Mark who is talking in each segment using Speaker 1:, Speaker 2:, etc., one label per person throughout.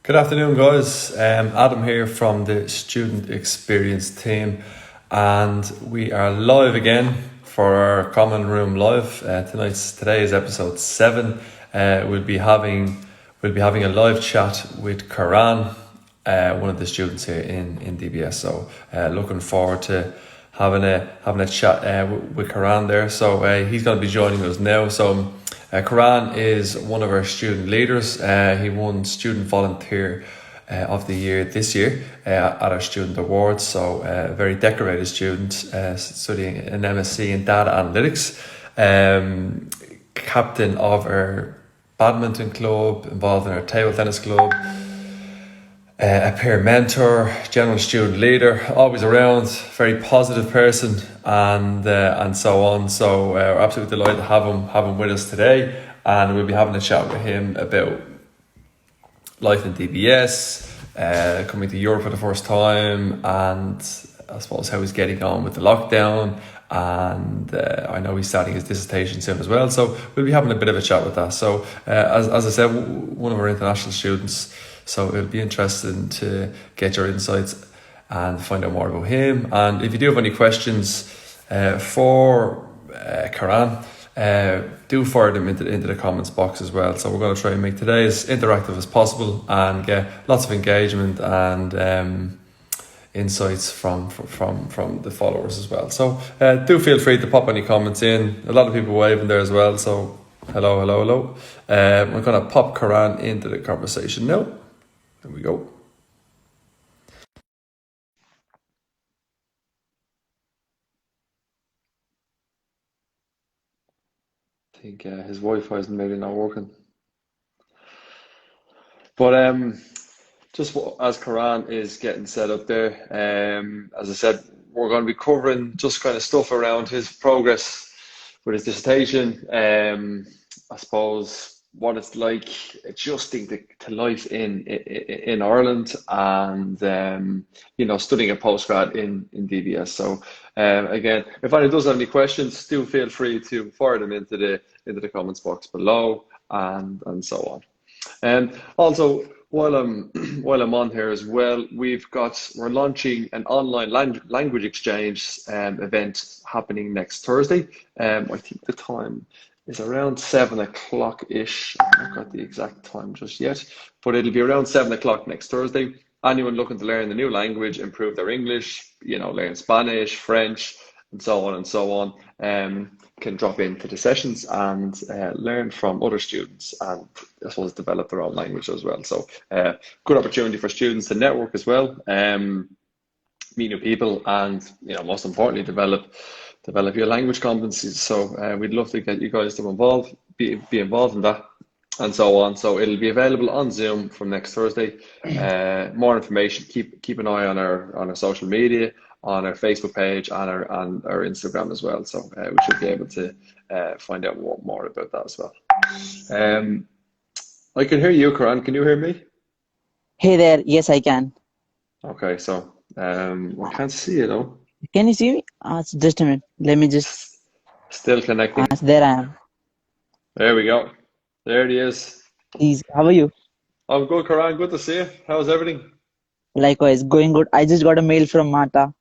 Speaker 1: Good afternoon, guys. Adam here from the Student Experience team, and we are live again for our Common Room Live. Today is episode 7. We'll be having a live chat with Karan, one of the students here in DBS. So looking forward to having a chat with Karan there. So he's going to be joining us now. So Karan is one of our student leaders. He won Student Volunteer of the Year this year at our Student Awards. So a very decorated student studying an MSc in Data Analytics. Captain of our badminton club, involved in our table tennis club, a peer mentor, general student leader, always around, very positive person, and so on. So we're absolutely delighted to have him with us today, and we'll be having a chat with him about life in DBS, coming to Europe for the first time, and I suppose how he's getting on with the lockdown. And I know he's starting his dissertation soon as well, so we'll be having a bit of a chat with that. So as I said, one of our international students, so it'll be interesting to get your insights and find out more about him. And if you do have any questions for Karan, do fire them into the comments box as well. So we're going to try and make today as interactive as possible and get lots of engagement and insights from the followers as well. So do feel free to pop any comments in. A lot of people waving there as well. So hello. We're going to pop Karan into the conversation now. There we go. I think his Wi-Fi is maybe not working. But just as Karan is getting set up there, as I said, we're going to be covering just kind of stuff around his progress with his dissertation. I suppose what it's like adjusting to life in Ireland, and studying a postgrad in DBS. So again, if anyone does have any questions, do feel free to fire them into the comments box below, and so on. And also, while I'm on here as well, we're launching an online language exchange event happening next Thursday. I think the time is around 7 o'clock ish. I've not got the exact time just yet, but it'll be around 7 o'clock next Thursday. Anyone looking to learn the new language, improve their English, learn Spanish, French, and so on and so on, can drop into the sessions and learn from other students, and I suppose develop their own language as well. So good opportunity for students to network as well, meet new people, and most importantly, develop your language competencies. So we'd love to get you guys to be involved in that, and so on. So it'll be available on Zoom from next Thursday. More information, keep an eye on our social media, on our Facebook page, and our Instagram as well. So we should be able to find out more about that as well. I can hear you, Karan. Can you hear me?
Speaker 2: Hey there, yes I can.
Speaker 1: Okay, so I can't see you though.
Speaker 2: Can you see me? Just a minute. Let me just.
Speaker 1: Still connecting.
Speaker 2: There I am.
Speaker 1: There we go. There it is.
Speaker 2: Please, how are you?
Speaker 1: I'm good, Karan. Good to see you. How's everything?
Speaker 2: Likewise, going good. I just got a mail from Mata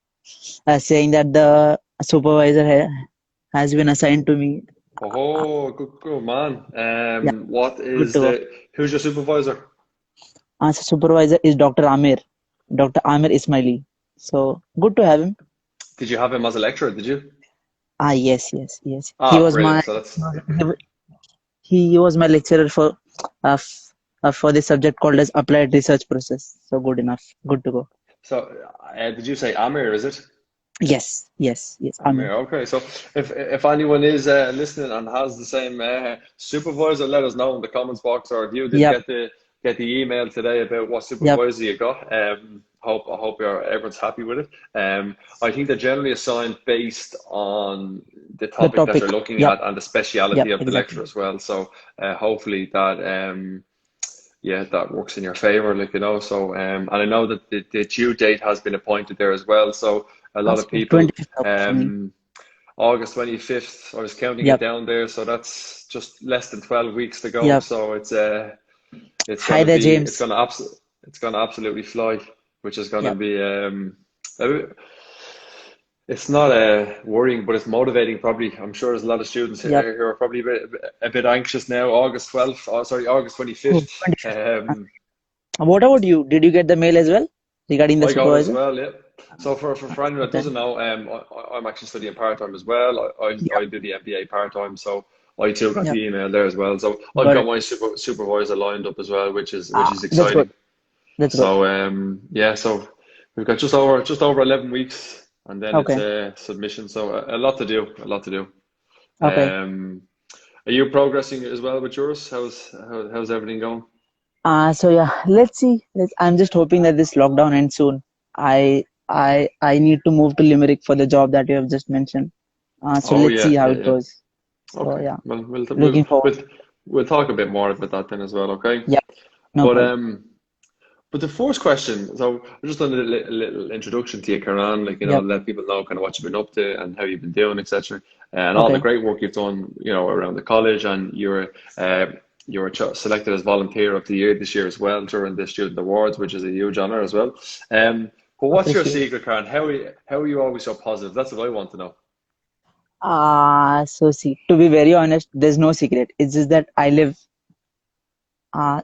Speaker 2: saying that the supervisor has been assigned to me.
Speaker 1: Oh, good man.
Speaker 2: Yeah, good to go.
Speaker 1: Who's your supervisor?
Speaker 2: Supervisor is Dr. Amir, Dr. Amir Ismaili. So good to have him.
Speaker 1: Did you have him as a lecturer? Did you?
Speaker 2: Yes. He was
Speaker 1: Brilliant.
Speaker 2: my
Speaker 1: So that's
Speaker 2: he was my lecturer for the subject called as applied research process. So good enough. Good to go.
Speaker 1: so. Did you say Amir? Is it?
Speaker 2: Yes.
Speaker 1: Amir. Okay. So if anyone is listening and has the same supervisor, let us know in the comments box. Or if you did
Speaker 2: Yep.
Speaker 1: get the email today about what
Speaker 2: Yep.
Speaker 1: supervisor you got. I hope everyone's happy with it. I think they're generally assigned based on the
Speaker 2: The
Speaker 1: topic that
Speaker 2: topic.
Speaker 1: they're looking
Speaker 2: Yep.
Speaker 1: at and the speciality
Speaker 2: Yep.
Speaker 1: of the lecture
Speaker 2: Exactly.
Speaker 1: as well. So hopefully that that works in your favor, So and I know that the due date has been appointed there as well. So a lot of
Speaker 2: Awesome.
Speaker 1: people,
Speaker 2: 25th August for me.
Speaker 1: August 25th, I was counting it
Speaker 2: Yep.
Speaker 1: down there, so that's just less than 12 weeks to go.
Speaker 2: Yep.
Speaker 1: So it's
Speaker 2: Hi there,
Speaker 1: it's
Speaker 2: James.
Speaker 1: gonna absolutely. It's going to absolutely fly, which is going to
Speaker 2: Yep.
Speaker 1: be a bit- it's not worrying, but it's motivating. Probably, I'm sure there's a lot of students
Speaker 2: Yep.
Speaker 1: here who are probably a bit anxious now. August 12th, oh, sorry, August
Speaker 2: Oh,
Speaker 1: 25th.
Speaker 2: 25th. What about you? Did you get the mail as well regarding the
Speaker 1: I got it as
Speaker 2: supervisor?
Speaker 1: well, yeah. So for anyone that
Speaker 2: Okay.
Speaker 1: doesn't know, I'm actually studying part time as well. I
Speaker 2: Yep.
Speaker 1: do the MBA part time, so I too got
Speaker 2: Yep.
Speaker 1: the email there as well. So I've
Speaker 2: Got
Speaker 1: got
Speaker 2: it.
Speaker 1: my supervisor lined up as well, which is
Speaker 2: That's good.
Speaker 1: exciting.
Speaker 2: That's good.
Speaker 1: So yeah, so we've got just over 11 weeks, and then it's
Speaker 2: Okay.
Speaker 1: a submission. So a lot to do, a lot to do.
Speaker 2: Okay.
Speaker 1: Um, are you progressing as well with yours? How's everything going?
Speaker 2: So yeah, let's see. I'm just hoping that this lockdown ends soon. I need to move to Limerick for the job that you have just mentioned. So
Speaker 1: Oh
Speaker 2: let's
Speaker 1: yeah,
Speaker 2: see how
Speaker 1: yeah,
Speaker 2: it
Speaker 1: yeah.
Speaker 2: goes. So
Speaker 1: Okay.
Speaker 2: yeah,
Speaker 1: Well,
Speaker 2: looking forward.
Speaker 1: we'll talk a bit more about that then as well. Okay.
Speaker 2: Yeah, no
Speaker 1: But
Speaker 2: problem.
Speaker 1: but the first question. So I just done a little introduction to you, Karan. Like
Speaker 2: Yep.
Speaker 1: let people know kind of what you've been up to and how you've been doing, etc. And all the
Speaker 2: Okay.
Speaker 1: great work you've done. Around the college, and you were selected as volunteer of the year this year as well during the student awards, which is a huge honor as well. But what's your
Speaker 2: Appreciate.
Speaker 1: secret, Karan? How are you always so positive? That's what I want to know.
Speaker 2: So see, to be very honest, there's no secret. It's just that I live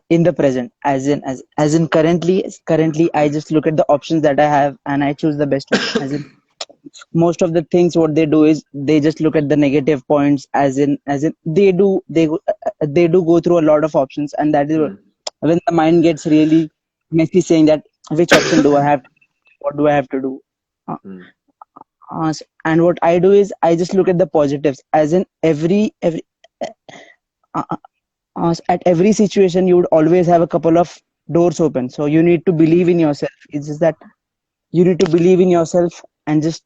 Speaker 2: in the present, as in currently I just look at the options that I have and I choose the best one. As in most of the things what they do is they just look at the negative points, as in they do go through a lot of options, and that is
Speaker 1: Mm,
Speaker 2: when the mind gets really messy, saying that which option do I have, what do I have to do. uh,
Speaker 1: mm,
Speaker 2: and what I do is I just look at the positives, as in every uh, uh, at every situation you would always have a couple of doors open, so you need to believe in yourself. It's just that you need to believe in yourself and just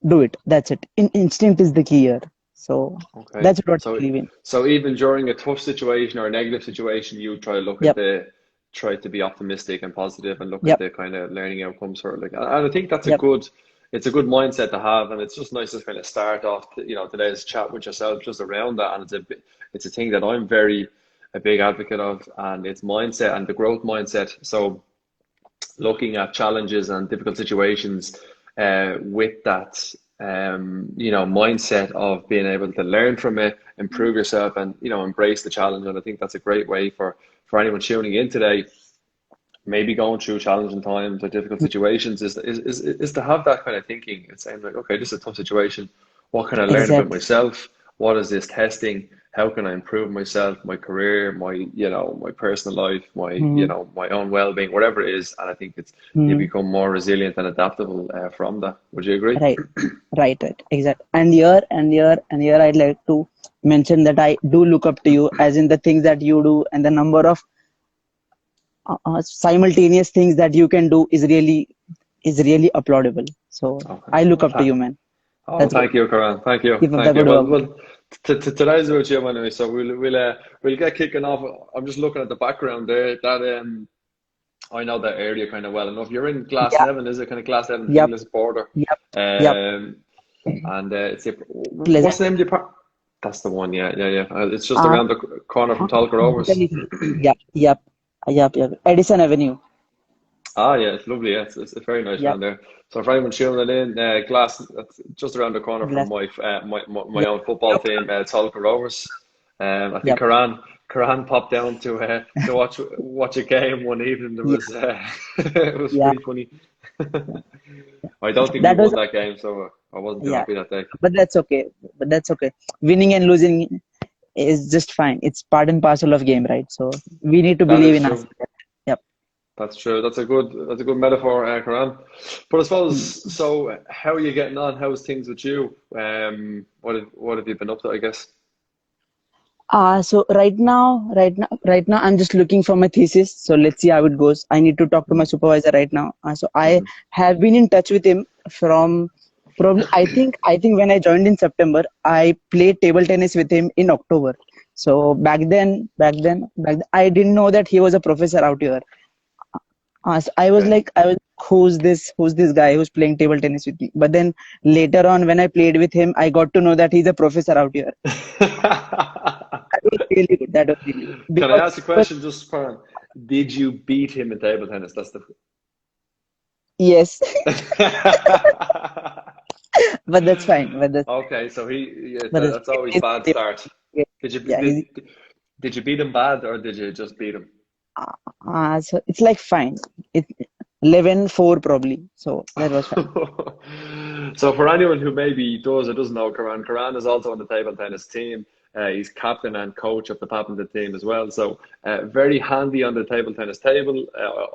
Speaker 2: do it. That's it. Instinct is the key here. So
Speaker 1: okay.
Speaker 2: that's what I
Speaker 1: So
Speaker 2: believe in.
Speaker 1: so even during a tough situation or a negative situation, you
Speaker 2: Yep.
Speaker 1: try to be optimistic and positive and look at
Speaker 2: Yep.
Speaker 1: the kind of learning outcomes for it. Like, and I think that's
Speaker 2: Yep.
Speaker 1: it's a good mindset to have, and it's just nice to kind of start off, today's chat with yourself just around that. And it's a thing that I'm very a big advocate of, and it's mindset and the growth mindset. So looking at challenges and difficult situations with that mindset of being able to learn from it, improve yourself, and embrace the challenge. And I think that's a great way for anyone tuning in today, maybe going through challenging times or difficult situations, is to have that kind of thinking. It's saying like, okay, this is a tough situation. What can I learn about
Speaker 2: Exactly.
Speaker 1: myself? What is this testing? How can I improve myself, my career, my personal life,
Speaker 2: Hmm.
Speaker 1: my own well-being, whatever it is. And I think you
Speaker 2: Hmm.
Speaker 1: become more resilient and adaptable from that. Would you agree?
Speaker 2: Right. Right. Exactly. And here I'd like to mention that I do look up to you, as in the things that you do and the number of simultaneous things that you can do is really applaudable. So
Speaker 1: Okay.
Speaker 2: I look
Speaker 1: Well,
Speaker 2: up to you, man.
Speaker 1: oh,
Speaker 2: That's good.
Speaker 1: thank you, Karan. Thank you,
Speaker 2: Keep up the
Speaker 1: thank you.
Speaker 2: good
Speaker 1: Well,
Speaker 2: work, man.
Speaker 1: well, today's about you anyway. So we'll get kicking off. I'm just looking at the background there. That I know that area kind of well enough. You're in
Speaker 2: Yeah.
Speaker 1: Glasnevin, is it kind of Glasnevin,
Speaker 2: Yep.
Speaker 1: Finglas border?
Speaker 2: Yep. Yep.
Speaker 1: Um, and what's
Speaker 2: Pleasant.
Speaker 1: the name of your park? That's the one. Yeah, yeah, yeah. It's just
Speaker 2: Uh,
Speaker 1: around the corner from Talca Rovers.
Speaker 2: Yep. Yep. Yep. Edison Avenue.
Speaker 1: Ah, yeah, it's lovely. Yeah, it's very nice
Speaker 2: Yep.
Speaker 1: around there. So for anyone tuning in, that's just around the corner from
Speaker 2: Glass.
Speaker 1: my
Speaker 2: Yep.
Speaker 1: own football team, Talca Rovers. I think
Speaker 2: Yep.
Speaker 1: Karan popped down to watch a game one evening. It
Speaker 2: Yeah.
Speaker 1: was it was
Speaker 2: Yeah.
Speaker 1: pretty funny. I don't think we
Speaker 2: That was
Speaker 1: won that game, so I wasn't too
Speaker 2: yeah.
Speaker 1: happy that day.
Speaker 2: But that's okay. But that's okay. Winning and losing is just fine. It's part and parcel of game, right? So we need to
Speaker 1: That
Speaker 2: believe
Speaker 1: is
Speaker 2: in us.
Speaker 1: true.
Speaker 2: Yep.
Speaker 1: That's true. That's a good metaphor, Karan. But I suppose so. How are you getting on? How's things with you? What have you been up to? I guess.
Speaker 2: So right now, I'm just looking for my thesis. So let's see how it goes. I need to talk to my supervisor right now. So I
Speaker 1: Mm-hmm.
Speaker 2: have been in touch with him from probably I think when I joined in September, I played table tennis with him in October. So back then, I didn't know that he was a professor out here. So
Speaker 1: Okay.
Speaker 2: I was, who's this guy who's playing table tennis with me? But then later on, when I played with him, I got to know that he's a professor out here. was really good. That was really good.
Speaker 1: Can I
Speaker 2: Because,
Speaker 1: ask a question just, Karan? Did you beat him in table tennis? That's the.
Speaker 2: yes, but that's fine.
Speaker 1: Okay, so yeah,
Speaker 2: But that's
Speaker 1: that's always
Speaker 2: fine.
Speaker 1: bad start. Did you
Speaker 2: Yeah, he's,
Speaker 1: did you beat him bad or did you just beat him?
Speaker 2: so it's like fine. It 11-4 probably. So that was fine.
Speaker 1: So for anyone who maybe does or doesn't know Karan, Karan is also on the table tennis team. He's captain and coach of the badminton team as well. So very handy on the table tennis table.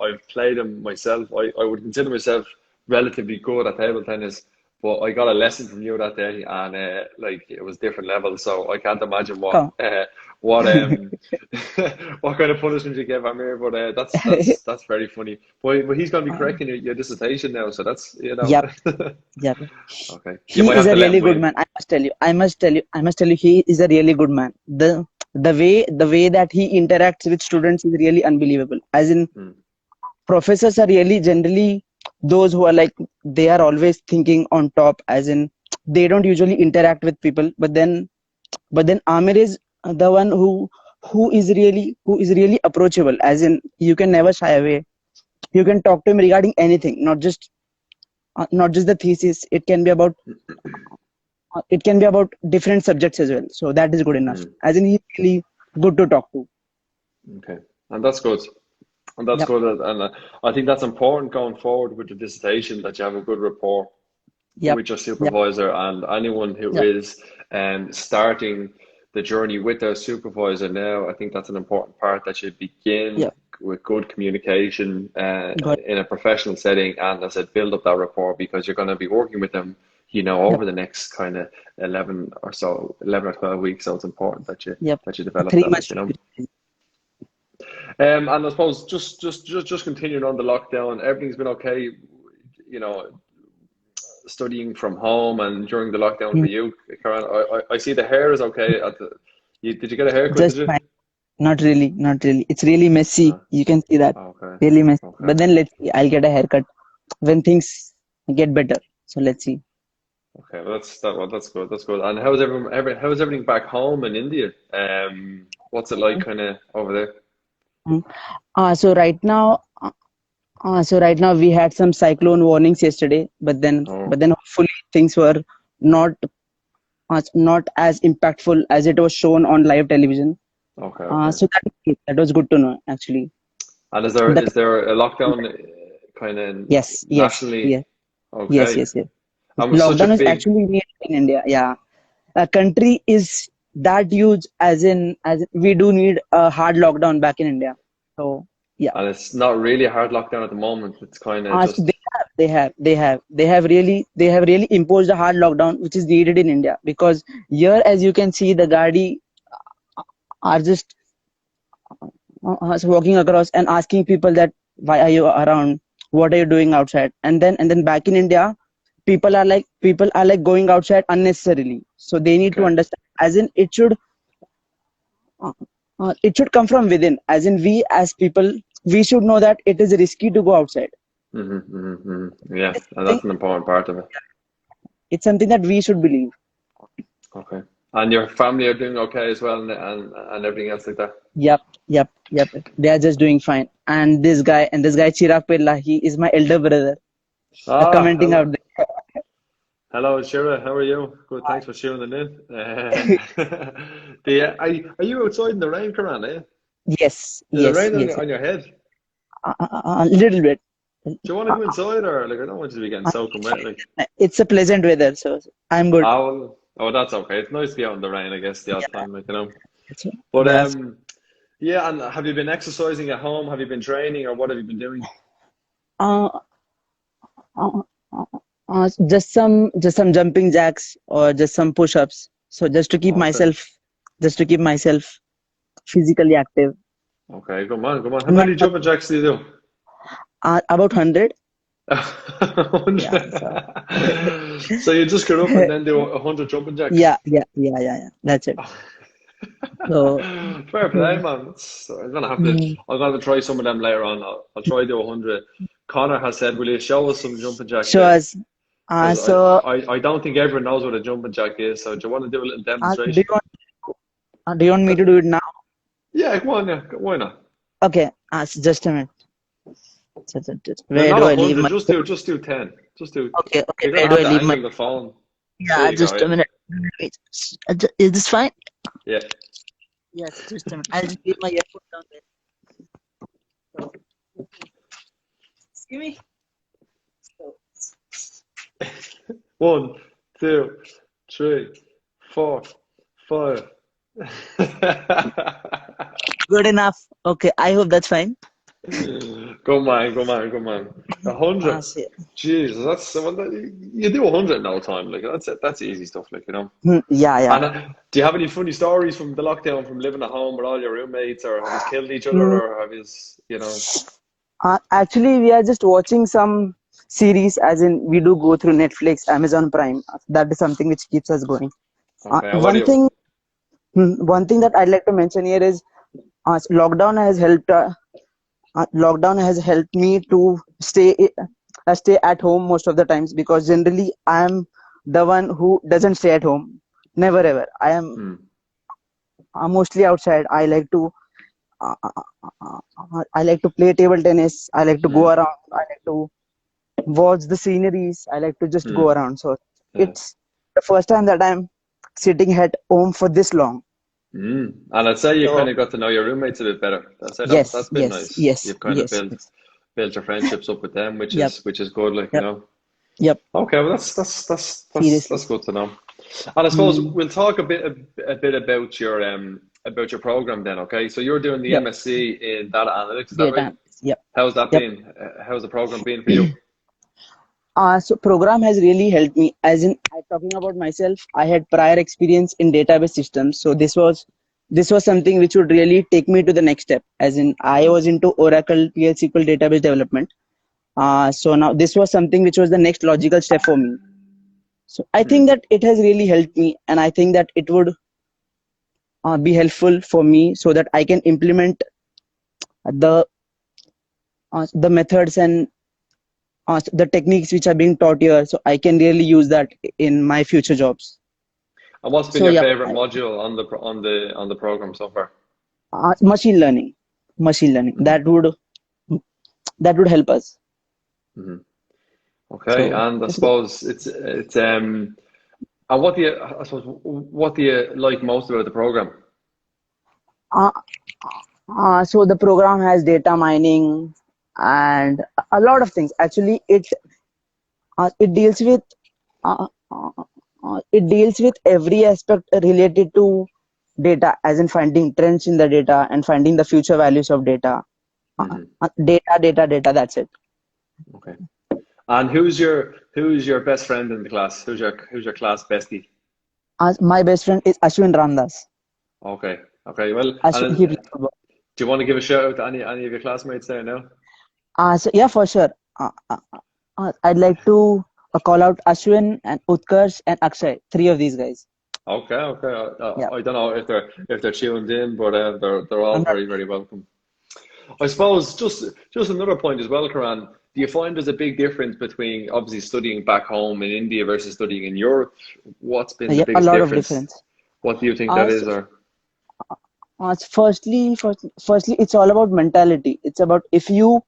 Speaker 1: I've played him myself. I would consider myself relatively good at table tennis, but I got a lesson from you that day, and like it was different levels. So I can't imagine
Speaker 2: Come.
Speaker 1: what what kind of punishment you gave Amir. But that's very funny. But he's going to be
Speaker 2: Uh,
Speaker 1: correcting your dissertation now, so that's
Speaker 2: yep, yep.
Speaker 1: okay. You
Speaker 2: He
Speaker 1: might
Speaker 2: is
Speaker 1: have
Speaker 2: a
Speaker 1: to let
Speaker 2: really
Speaker 1: him
Speaker 2: good
Speaker 1: win.
Speaker 2: man. I must tell you, he is a really good man. The way that he interacts with students is really unbelievable. As in,
Speaker 1: Hmm.
Speaker 2: professors are really generally those who are like they are always thinking on top. As in, they don't usually interact with people. But then Amir is the one who is really approachable. As in, you can never shy away. You can talk to him regarding anything, not just the thesis. It can be about different subjects as well. So that is good enough.
Speaker 1: Hmm.
Speaker 2: As in, he's really good to talk to.
Speaker 1: Okay, and that's good. And that's
Speaker 2: Yep,
Speaker 1: good. And I think that's important going forward with the dissertation that you have a good rapport
Speaker 2: yep,
Speaker 1: with your
Speaker 2: yep,
Speaker 1: supervisor and anyone who
Speaker 2: yep,
Speaker 1: is starting the journey with their supervisor now. I think that's an important part that you begin
Speaker 2: yep.
Speaker 1: with good communication
Speaker 2: Got
Speaker 1: in a professional setting, and as I said, build up that rapport because you're going to be working with them,
Speaker 2: yep,
Speaker 1: over the next kind of 11 or 12 weeks. So it's important
Speaker 2: yep.
Speaker 1: that you develop
Speaker 2: 3 months.
Speaker 1: that. And I suppose just continuing on the lockdown, everything's been okay, you know, studying from home and during the lockdown for
Speaker 2: Mm,
Speaker 1: you, Karan. I see the hair is okay did you get a haircut, did
Speaker 2: just
Speaker 1: you?
Speaker 2: fine. Not really, not really. It's really messy.
Speaker 1: Uh,
Speaker 2: You can see that.
Speaker 1: okay,
Speaker 2: Really messy.
Speaker 1: okay,
Speaker 2: But then let's see. I'll get a haircut when things get better. So let's see.
Speaker 1: okay. Well, that's good. That's good. And how's everything back home in India? What's it like kind of over there?
Speaker 2: Mm. So right now, we had some cyclone warnings yesterday, but then
Speaker 1: Oh,
Speaker 2: but then hopefully things were not not as impactful as it was shown on live television.
Speaker 1: okay, okay.
Speaker 2: So that was good to know actually.
Speaker 1: And
Speaker 2: The,
Speaker 1: is there a lockdown kind of
Speaker 2: yes, yes,
Speaker 1: nationally?
Speaker 2: yes, yes,
Speaker 1: Okay.
Speaker 2: yes, yes.
Speaker 1: I'm such a
Speaker 2: Lockdown is
Speaker 1: big.
Speaker 2: actually needed in India. Yeah, a country is that huge. As in we do need a hard lockdown back in India. So yeah.
Speaker 1: And it's not really a hard lockdown at the moment. It's kind of
Speaker 2: So
Speaker 1: just
Speaker 2: they have really imposed a hard lockdown, which is needed in India because here, as you can see, the Gadi are just walking across and asking people that why are you around, what are you doing outside, and then back in India, people are like going outside unnecessarily. So they need to
Speaker 1: okay.
Speaker 2: understand, as in it should come from within. As in, we as people, we should know that it is risky to go outside.
Speaker 1: Yeah,
Speaker 2: It's
Speaker 1: and
Speaker 2: something,
Speaker 1: that's an important part of it.
Speaker 2: it's something that we should believe.
Speaker 1: Okay. And your family are doing okay as well, and everything else like that.
Speaker 2: Yep, yep, yep. They are just doing fine. And this guy Chirag Pirla, he is my elder brother. Commenting out
Speaker 1: Hello, hello, Shira. How are you? Good. Thanks for tuning in.
Speaker 2: there.
Speaker 1: Are you outside in the rain, Karan? Eh?
Speaker 2: Yes,
Speaker 1: Is it
Speaker 2: yes,
Speaker 1: raining on
Speaker 2: yes, yes.
Speaker 1: on your head?
Speaker 2: A little bit.
Speaker 1: Do you want to
Speaker 2: Uh,
Speaker 1: go inside, or like I don't want you to be getting
Speaker 2: uh,
Speaker 1: soaking wet? Like,
Speaker 2: it's a pleasant weather, so I'm good.
Speaker 1: oh, that's okay. It's nice to be out in the rain, I guess, the odd time, like.
Speaker 2: That's-
Speaker 1: But
Speaker 2: Yes.
Speaker 1: yeah. And have you been exercising at home? Have you been training, or what have you been doing?
Speaker 2: Uh, uh, uh, just some jumping jacks or just some push-ups. So
Speaker 1: Okay.
Speaker 2: just to keep myself physically active.
Speaker 1: Okay. Come on, come on. How
Speaker 2: Not
Speaker 1: many jumping jacks do you do?
Speaker 2: about 100. Yeah.
Speaker 1: 100.
Speaker 2: So
Speaker 1: So you just get up and then do 100 jumping jacks.
Speaker 2: yeah, yeah, yeah, yeah, yeah. That's it. So
Speaker 1: Fair play, man.
Speaker 2: mm,
Speaker 1: I'm gonna have to try some of them later on. I'll try do 100. Connor has said, "Will you show us some jumping jacks
Speaker 2: show
Speaker 1: there?"
Speaker 2: us.
Speaker 1: Because
Speaker 2: So
Speaker 1: I don't think everyone knows what a jumping jack is. So do you want to do a little
Speaker 2: do
Speaker 1: demonstration?
Speaker 2: you want Do you want me to do it now?
Speaker 1: Yeah, go on, yeah. Why not?
Speaker 2: Okay, just a minute.
Speaker 1: No,
Speaker 2: Where
Speaker 1: not
Speaker 2: do I leave
Speaker 1: 100.
Speaker 2: my
Speaker 1: Just do 10. Just do.
Speaker 2: Okay, okay,
Speaker 1: You're gonna
Speaker 2: where do
Speaker 1: have
Speaker 2: I
Speaker 1: to
Speaker 2: leave my
Speaker 1: angle the phone. There
Speaker 2: Yeah,
Speaker 1: you go.
Speaker 2: just a
Speaker 1: Yeah.
Speaker 2: minute. Wait, is this fine?
Speaker 1: Yeah.
Speaker 2: Yes, just a minute. I'll just leave my earphone down there. So, see me? So,
Speaker 1: 1, 2, 3, 4, 5.
Speaker 2: good enough. Okay, I hope that's fine.
Speaker 1: Good man, good man, good man. 100.
Speaker 2: See.
Speaker 1: Jesus, that's well, you do 100 in no time. Like that's it. That's easy stuff. Like
Speaker 2: Yeah, yeah.
Speaker 1: And do you have any funny stories from the lockdown, from living at home with all your roommates, or have you killed each other,
Speaker 2: Hmm,
Speaker 1: or have you?
Speaker 2: Actually, we are just watching some series, as in we do go through Netflix, Amazon Prime. That is something which keeps us going.
Speaker 1: Okay. And what do
Speaker 2: One
Speaker 1: you?
Speaker 2: thing, one thing that I'd like to mention here is lockdown has helped. Lockdown has helped me to stay at home most of the times, because generally I am the one who doesn't stay at home. Never ever. I am
Speaker 1: Hmm.
Speaker 2: mostly outside. Uh, uh, I like to play table tennis. I like to go
Speaker 1: Hmm.
Speaker 2: around. I like to watch the sceneries. I like to just
Speaker 1: Hmm.
Speaker 2: go around. So
Speaker 1: Yeah.
Speaker 2: it's the first time that I'm sitting at home for this long.
Speaker 1: And I'd say you kind
Speaker 2: So
Speaker 1: of got to know your roommates a bit better. That's it. That's
Speaker 2: yes,
Speaker 1: been
Speaker 2: yes,
Speaker 1: nice.
Speaker 2: yes,
Speaker 1: You've kind of
Speaker 2: yes,
Speaker 1: built
Speaker 2: yes.
Speaker 1: built your friendships up with them, which
Speaker 2: Yep,
Speaker 1: is good. Like
Speaker 2: yep, yep.
Speaker 1: Okay, well that's
Speaker 2: Seriously.
Speaker 1: good to know. And I suppose
Speaker 2: Hmm.
Speaker 1: we'll talk a bit about your program then. Okay, so you're doing the
Speaker 2: Yep.
Speaker 1: MSc in data analytics, is that right?
Speaker 2: Data. Yep.
Speaker 1: How's that
Speaker 2: Yep.
Speaker 1: been? How's the program been for you?
Speaker 2: So program has really helped me. As in, talking about myself, I had prior experience in database systems. So this was something which would really take me to the next step. As in, I was into Oracle PL SQL database development. So now this was something which was the next logical step for me. So I think
Speaker 1: Hmm.
Speaker 2: that it has really helped me, and I think that it would be helpful for me, so that I can implement the the methods and the techniques which are being taught here, so I can really use that in my future jobs.
Speaker 1: And what's been
Speaker 2: So
Speaker 1: your
Speaker 2: yeah,
Speaker 1: favorite module on the program so far?
Speaker 2: machine learning,
Speaker 1: Hmm.
Speaker 2: that would help us.
Speaker 1: Hmm. Okay,
Speaker 2: So
Speaker 1: and I suppose it's. And what do you like most about the program?
Speaker 2: uh, so the program has data mining and a lot of things. Actually, it deals with uh, uh, it deals with every aspect related to data, as in finding trends in the data and finding the future values of data.
Speaker 1: Hmm.
Speaker 2: Data. That's it.
Speaker 1: Okay. And who's your best friend in the class? Who's your class bestie?
Speaker 2: My best friend is Ashwin Ramdas.
Speaker 1: Okay. Okay. Well,
Speaker 2: Ashwin,
Speaker 1: and
Speaker 2: he plays football.
Speaker 1: do you want to give a shout out to any of your classmates there now?
Speaker 2: So yeah, for sure. I'd like to call out Ashwin and Utkarsh and Akshay, three of these guys.
Speaker 1: Okay. Okay.
Speaker 2: Yeah,
Speaker 1: I don't know if they're tuned in, but they're
Speaker 2: I'm
Speaker 1: all
Speaker 2: not.
Speaker 1: very very welcome. I suppose just another point as well, Karan. Do you find there's a big difference between obviously studying back home in India versus studying in Europe? What's been the
Speaker 2: Yeah, a
Speaker 1: biggest
Speaker 2: lot of
Speaker 1: difference?
Speaker 2: difference.
Speaker 1: What do you think that
Speaker 2: Uh,
Speaker 1: is?
Speaker 2: so,
Speaker 1: Or
Speaker 2: firstly, it's all about mentality. It's about, if you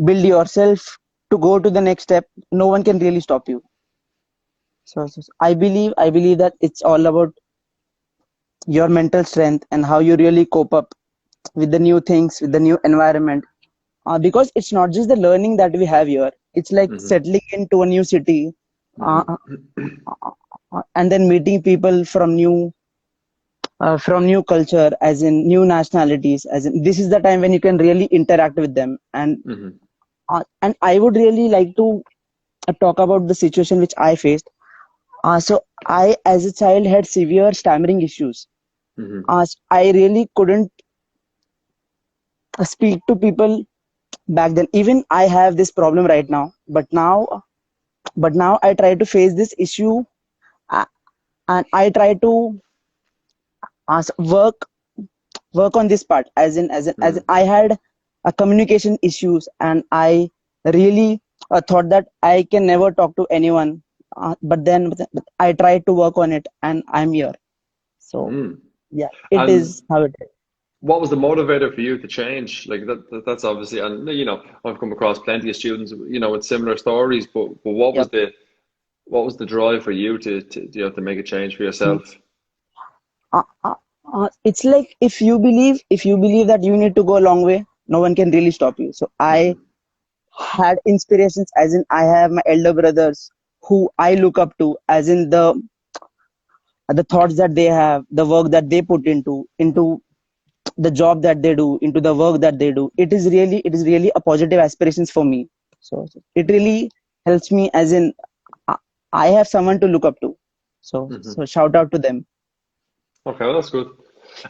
Speaker 2: build yourself to go to the next step, no one can really stop you. So I believe that it's all about your mental strength and how you really cope up with the new things, with the new environment. Because it's not just the learning that we have here. It's like
Speaker 1: hmm.
Speaker 2: settling into a new city, uh,
Speaker 1: Hmm.
Speaker 2: and then meeting people from new culture, as in new nationalities. As in, this is the time when you can really interact with them.
Speaker 1: Hmm.
Speaker 2: And I would really like to talk about the situation which I faced. So I, as a child, had severe stammering issues.
Speaker 1: Hmm.
Speaker 2: I really couldn't speak to people back then. Even I have this problem right now, but now I try to face this issue, uh, and I try to work on this part, as in
Speaker 1: Hmm.
Speaker 2: I had communication issues, and I really thought that I can never talk to anyone, but then I tried to work on it, and I'm here. So
Speaker 1: Hmm.
Speaker 2: Yeah, it
Speaker 1: And
Speaker 2: is how it is.
Speaker 1: what was the motivator for you to change? Like that's obviously, and I've come across plenty of students, with similar stories. But
Speaker 2: Yep.
Speaker 1: what was the drive for you to make a change for
Speaker 2: Hmm.
Speaker 1: yourself?
Speaker 2: It's like if you believe that you need to go a long way, no one can really stop you. So I
Speaker 1: Hmm.
Speaker 2: had inspirations, as in I have my elder brothers who I look up to, as in the thoughts that they have, the work that they put into the job that they do, into the work that they do. It is really a positive aspirations for me. So it really helps me, as in I I have someone to look up to. So
Speaker 1: Hmm.
Speaker 2: shout out to them.
Speaker 1: Okay, well, that's good.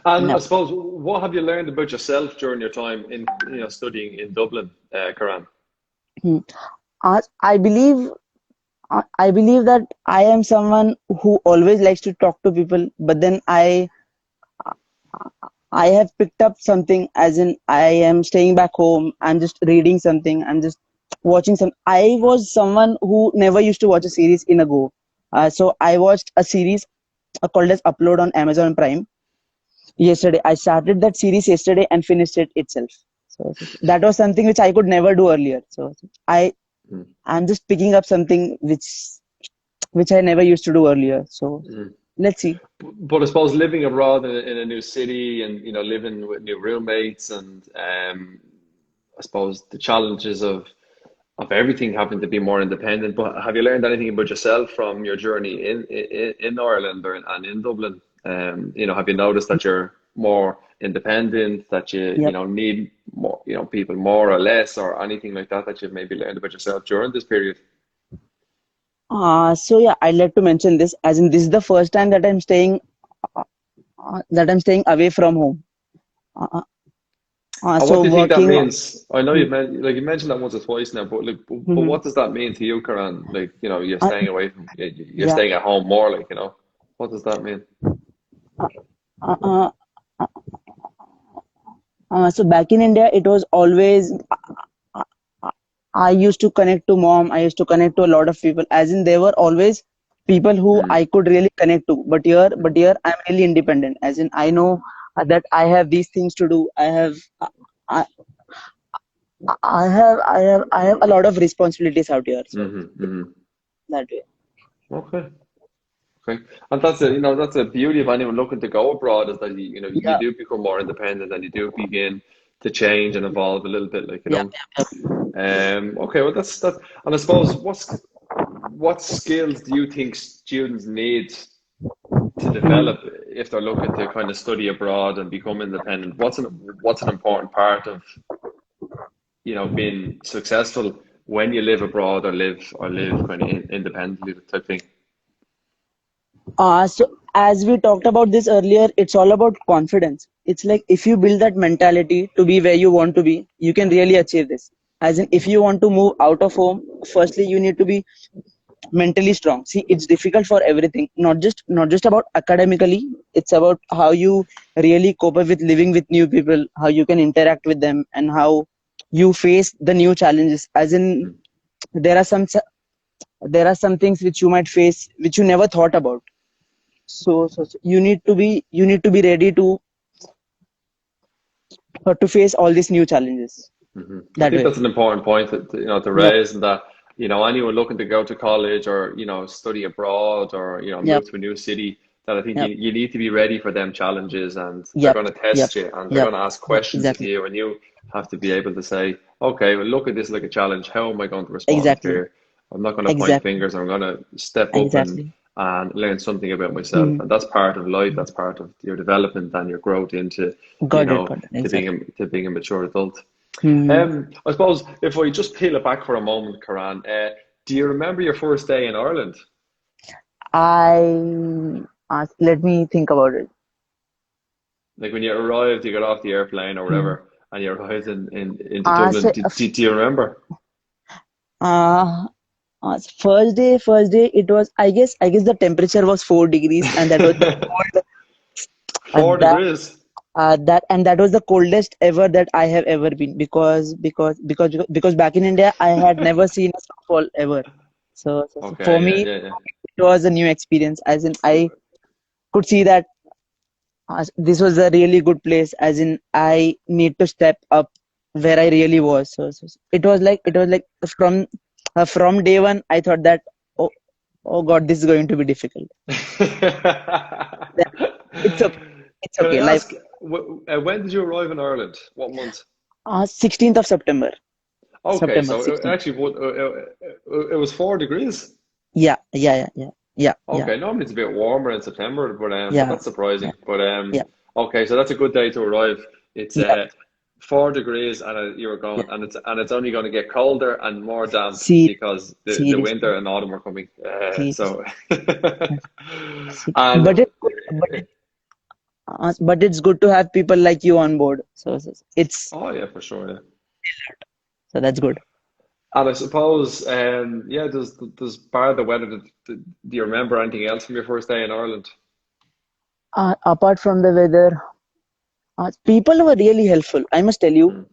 Speaker 1: And I
Speaker 2: Yep.
Speaker 1: suppose, what have you learned about yourself during your time in studying in Dublin, Karan?
Speaker 2: Hmm. I believe I believe that I am someone who always likes to talk to people, but then I have picked up something, as in I am staying back home. I'm just reading something. I'm just watching some. I was someone who never used to watch a series in a go. So I watched a series called as Upload on Amazon Prime yesterday. I started that series yesterday and finished it itself. So that was something which I could never do earlier. So I'm just picking up something which I never used to do earlier. So
Speaker 1: Mm.
Speaker 2: let's see.
Speaker 1: But I suppose living abroad in a new city and living with new roommates and I suppose the challenges of everything having to be more independent. But have you learned anything about yourself from your journey in Ireland and in Dublin? Have you noticed that you're more independent, that you
Speaker 2: Yep.
Speaker 1: know need more, people more or less, or anything like that that you've maybe learned about yourself during this period?
Speaker 2: So yeah, I'd like to mention this, as in this is the first time that I'm staying away from home. Uh, uh,
Speaker 1: And what
Speaker 2: so
Speaker 1: do you think that
Speaker 2: working.
Speaker 1: means? I know
Speaker 2: Hmm,
Speaker 1: you mentioned that once or twice now, but but
Speaker 2: hmm,
Speaker 1: what does that mean to you, Karan? Like, you're
Speaker 2: uh,
Speaker 1: staying away from, you're
Speaker 2: yeah.
Speaker 1: staying at home more, like, what does that mean?
Speaker 2: Uh, uh, so back in India, it was always I used to connect to mom. I used to connect to a lot of people, as in there were always people who
Speaker 1: Mm,
Speaker 2: I could really connect to. But here, I'm really independent. As in, I know that I have these things to do. I, I have a lot of responsibilities out here. So
Speaker 1: mm-hmm.
Speaker 2: that way.
Speaker 1: Okay. Okay. And that's a beauty of anyone looking to go abroad is that you
Speaker 2: Yeah.
Speaker 1: do become more independent and you do begin to change and evolve a little bit, like,
Speaker 2: Yeah.
Speaker 1: Okay, well, that's that. And I suppose, what skills do you think students need to
Speaker 2: Hmm.
Speaker 1: develop if they're looking to kind of study abroad and become independent? What's an important part of being successful when you live abroad or live kind of independently type thing?
Speaker 2: So as we talked about this earlier, it's all about confidence. It's like if you build that mentality to be where you want to be, you can really achieve this. As in, if you want to move out of home, firstly you need to be mentally strong. See, it's difficult for everything, not just about academically. It's about how you really cope up with living with new people, how you can interact with them, and how you face the new challenges. As in, there are some there are some things which you might face which you never thought about. So you need to be ready to face all these new challenges
Speaker 1: Hmm. I
Speaker 2: that
Speaker 1: think
Speaker 2: way.
Speaker 1: that's an important point to
Speaker 2: Yep.
Speaker 1: raise, and that anyone looking to go to college or study abroad or
Speaker 2: Yep.
Speaker 1: move to a new city, that I think you,
Speaker 2: Yep.
Speaker 1: you need to be ready for them challenges, and they're
Speaker 2: Yep.
Speaker 1: going to
Speaker 2: Yep.
Speaker 1: test you and they're
Speaker 2: Yep.
Speaker 1: going to ask
Speaker 2: Yep.
Speaker 1: questions of
Speaker 2: Exactly.
Speaker 1: you, and you have to be able to say, okay, well, look at this like a challenge. How am I going to respond
Speaker 2: Exactly.
Speaker 1: here? I'm not going to point
Speaker 2: Exactly.
Speaker 1: fingers. I'm going to step up and
Speaker 2: Exactly.
Speaker 1: learn something about myself,
Speaker 2: Hmm.
Speaker 1: and that's part of life. That's part of your development and your growth into
Speaker 2: Got it. Got it.
Speaker 1: to being
Speaker 2: Exactly.
Speaker 1: a mature adult.
Speaker 2: Hmm.
Speaker 1: I suppose if we just peel it back for a moment, Karan, do you remember your first day in Ireland?
Speaker 2: Let me think about it.
Speaker 1: Like when you arrived, you got off the airplane or
Speaker 2: Hmm.
Speaker 1: whatever, and you arrived into
Speaker 2: Uh,
Speaker 1: Dublin.
Speaker 2: so,
Speaker 1: Do you remember?
Speaker 2: uh, first day, I guess the temperature was 4 degrees, and that was the cold.
Speaker 1: Four
Speaker 2: That
Speaker 1: degrees.
Speaker 2: that was the coldest ever that I have ever been, because back in India I had never seen a snowfall ever. So for
Speaker 1: Okay, yeah,
Speaker 2: me
Speaker 1: yeah, yeah.
Speaker 2: it was a new experience. As in, I could see that this was a really good place, as in I need to step up where I really was. So it was like from day one I thought that, oh, oh God, this is going to be difficult. Then it's okay. It's
Speaker 1: Can I
Speaker 2: okay. Life.
Speaker 1: ask, when did you arrive in Ireland? What month?
Speaker 2: 16th of September.
Speaker 1: Okay,
Speaker 2: September
Speaker 1: so
Speaker 2: 16th.
Speaker 1: actually, it was 4 degrees.
Speaker 2: Yeah, yeah, yeah, yeah, yeah, yeah,
Speaker 1: Okay, normally it's a bit warmer in September, but
Speaker 2: yeah,
Speaker 1: that's surprising.
Speaker 2: yeah,
Speaker 1: But
Speaker 2: yeah,
Speaker 1: okay, so that's a good day to arrive. It's
Speaker 2: yeah,
Speaker 1: 4 degrees, and you were
Speaker 2: yeah.
Speaker 1: going, and it's only going to get colder and more damp
Speaker 2: See,
Speaker 1: because the
Speaker 2: seriously,
Speaker 1: winter and autumn are coming.
Speaker 2: seriously.
Speaker 1: So and
Speaker 2: But it's good. But it's good to have people like you on board. It's
Speaker 1: oh yeah, for sure, yeah.
Speaker 2: so that's good.
Speaker 1: And I suppose, yeah, does bar the weather, do you remember anything else from your first day in Ireland?
Speaker 2: Apart from the weather, people were really helpful. I must tell you.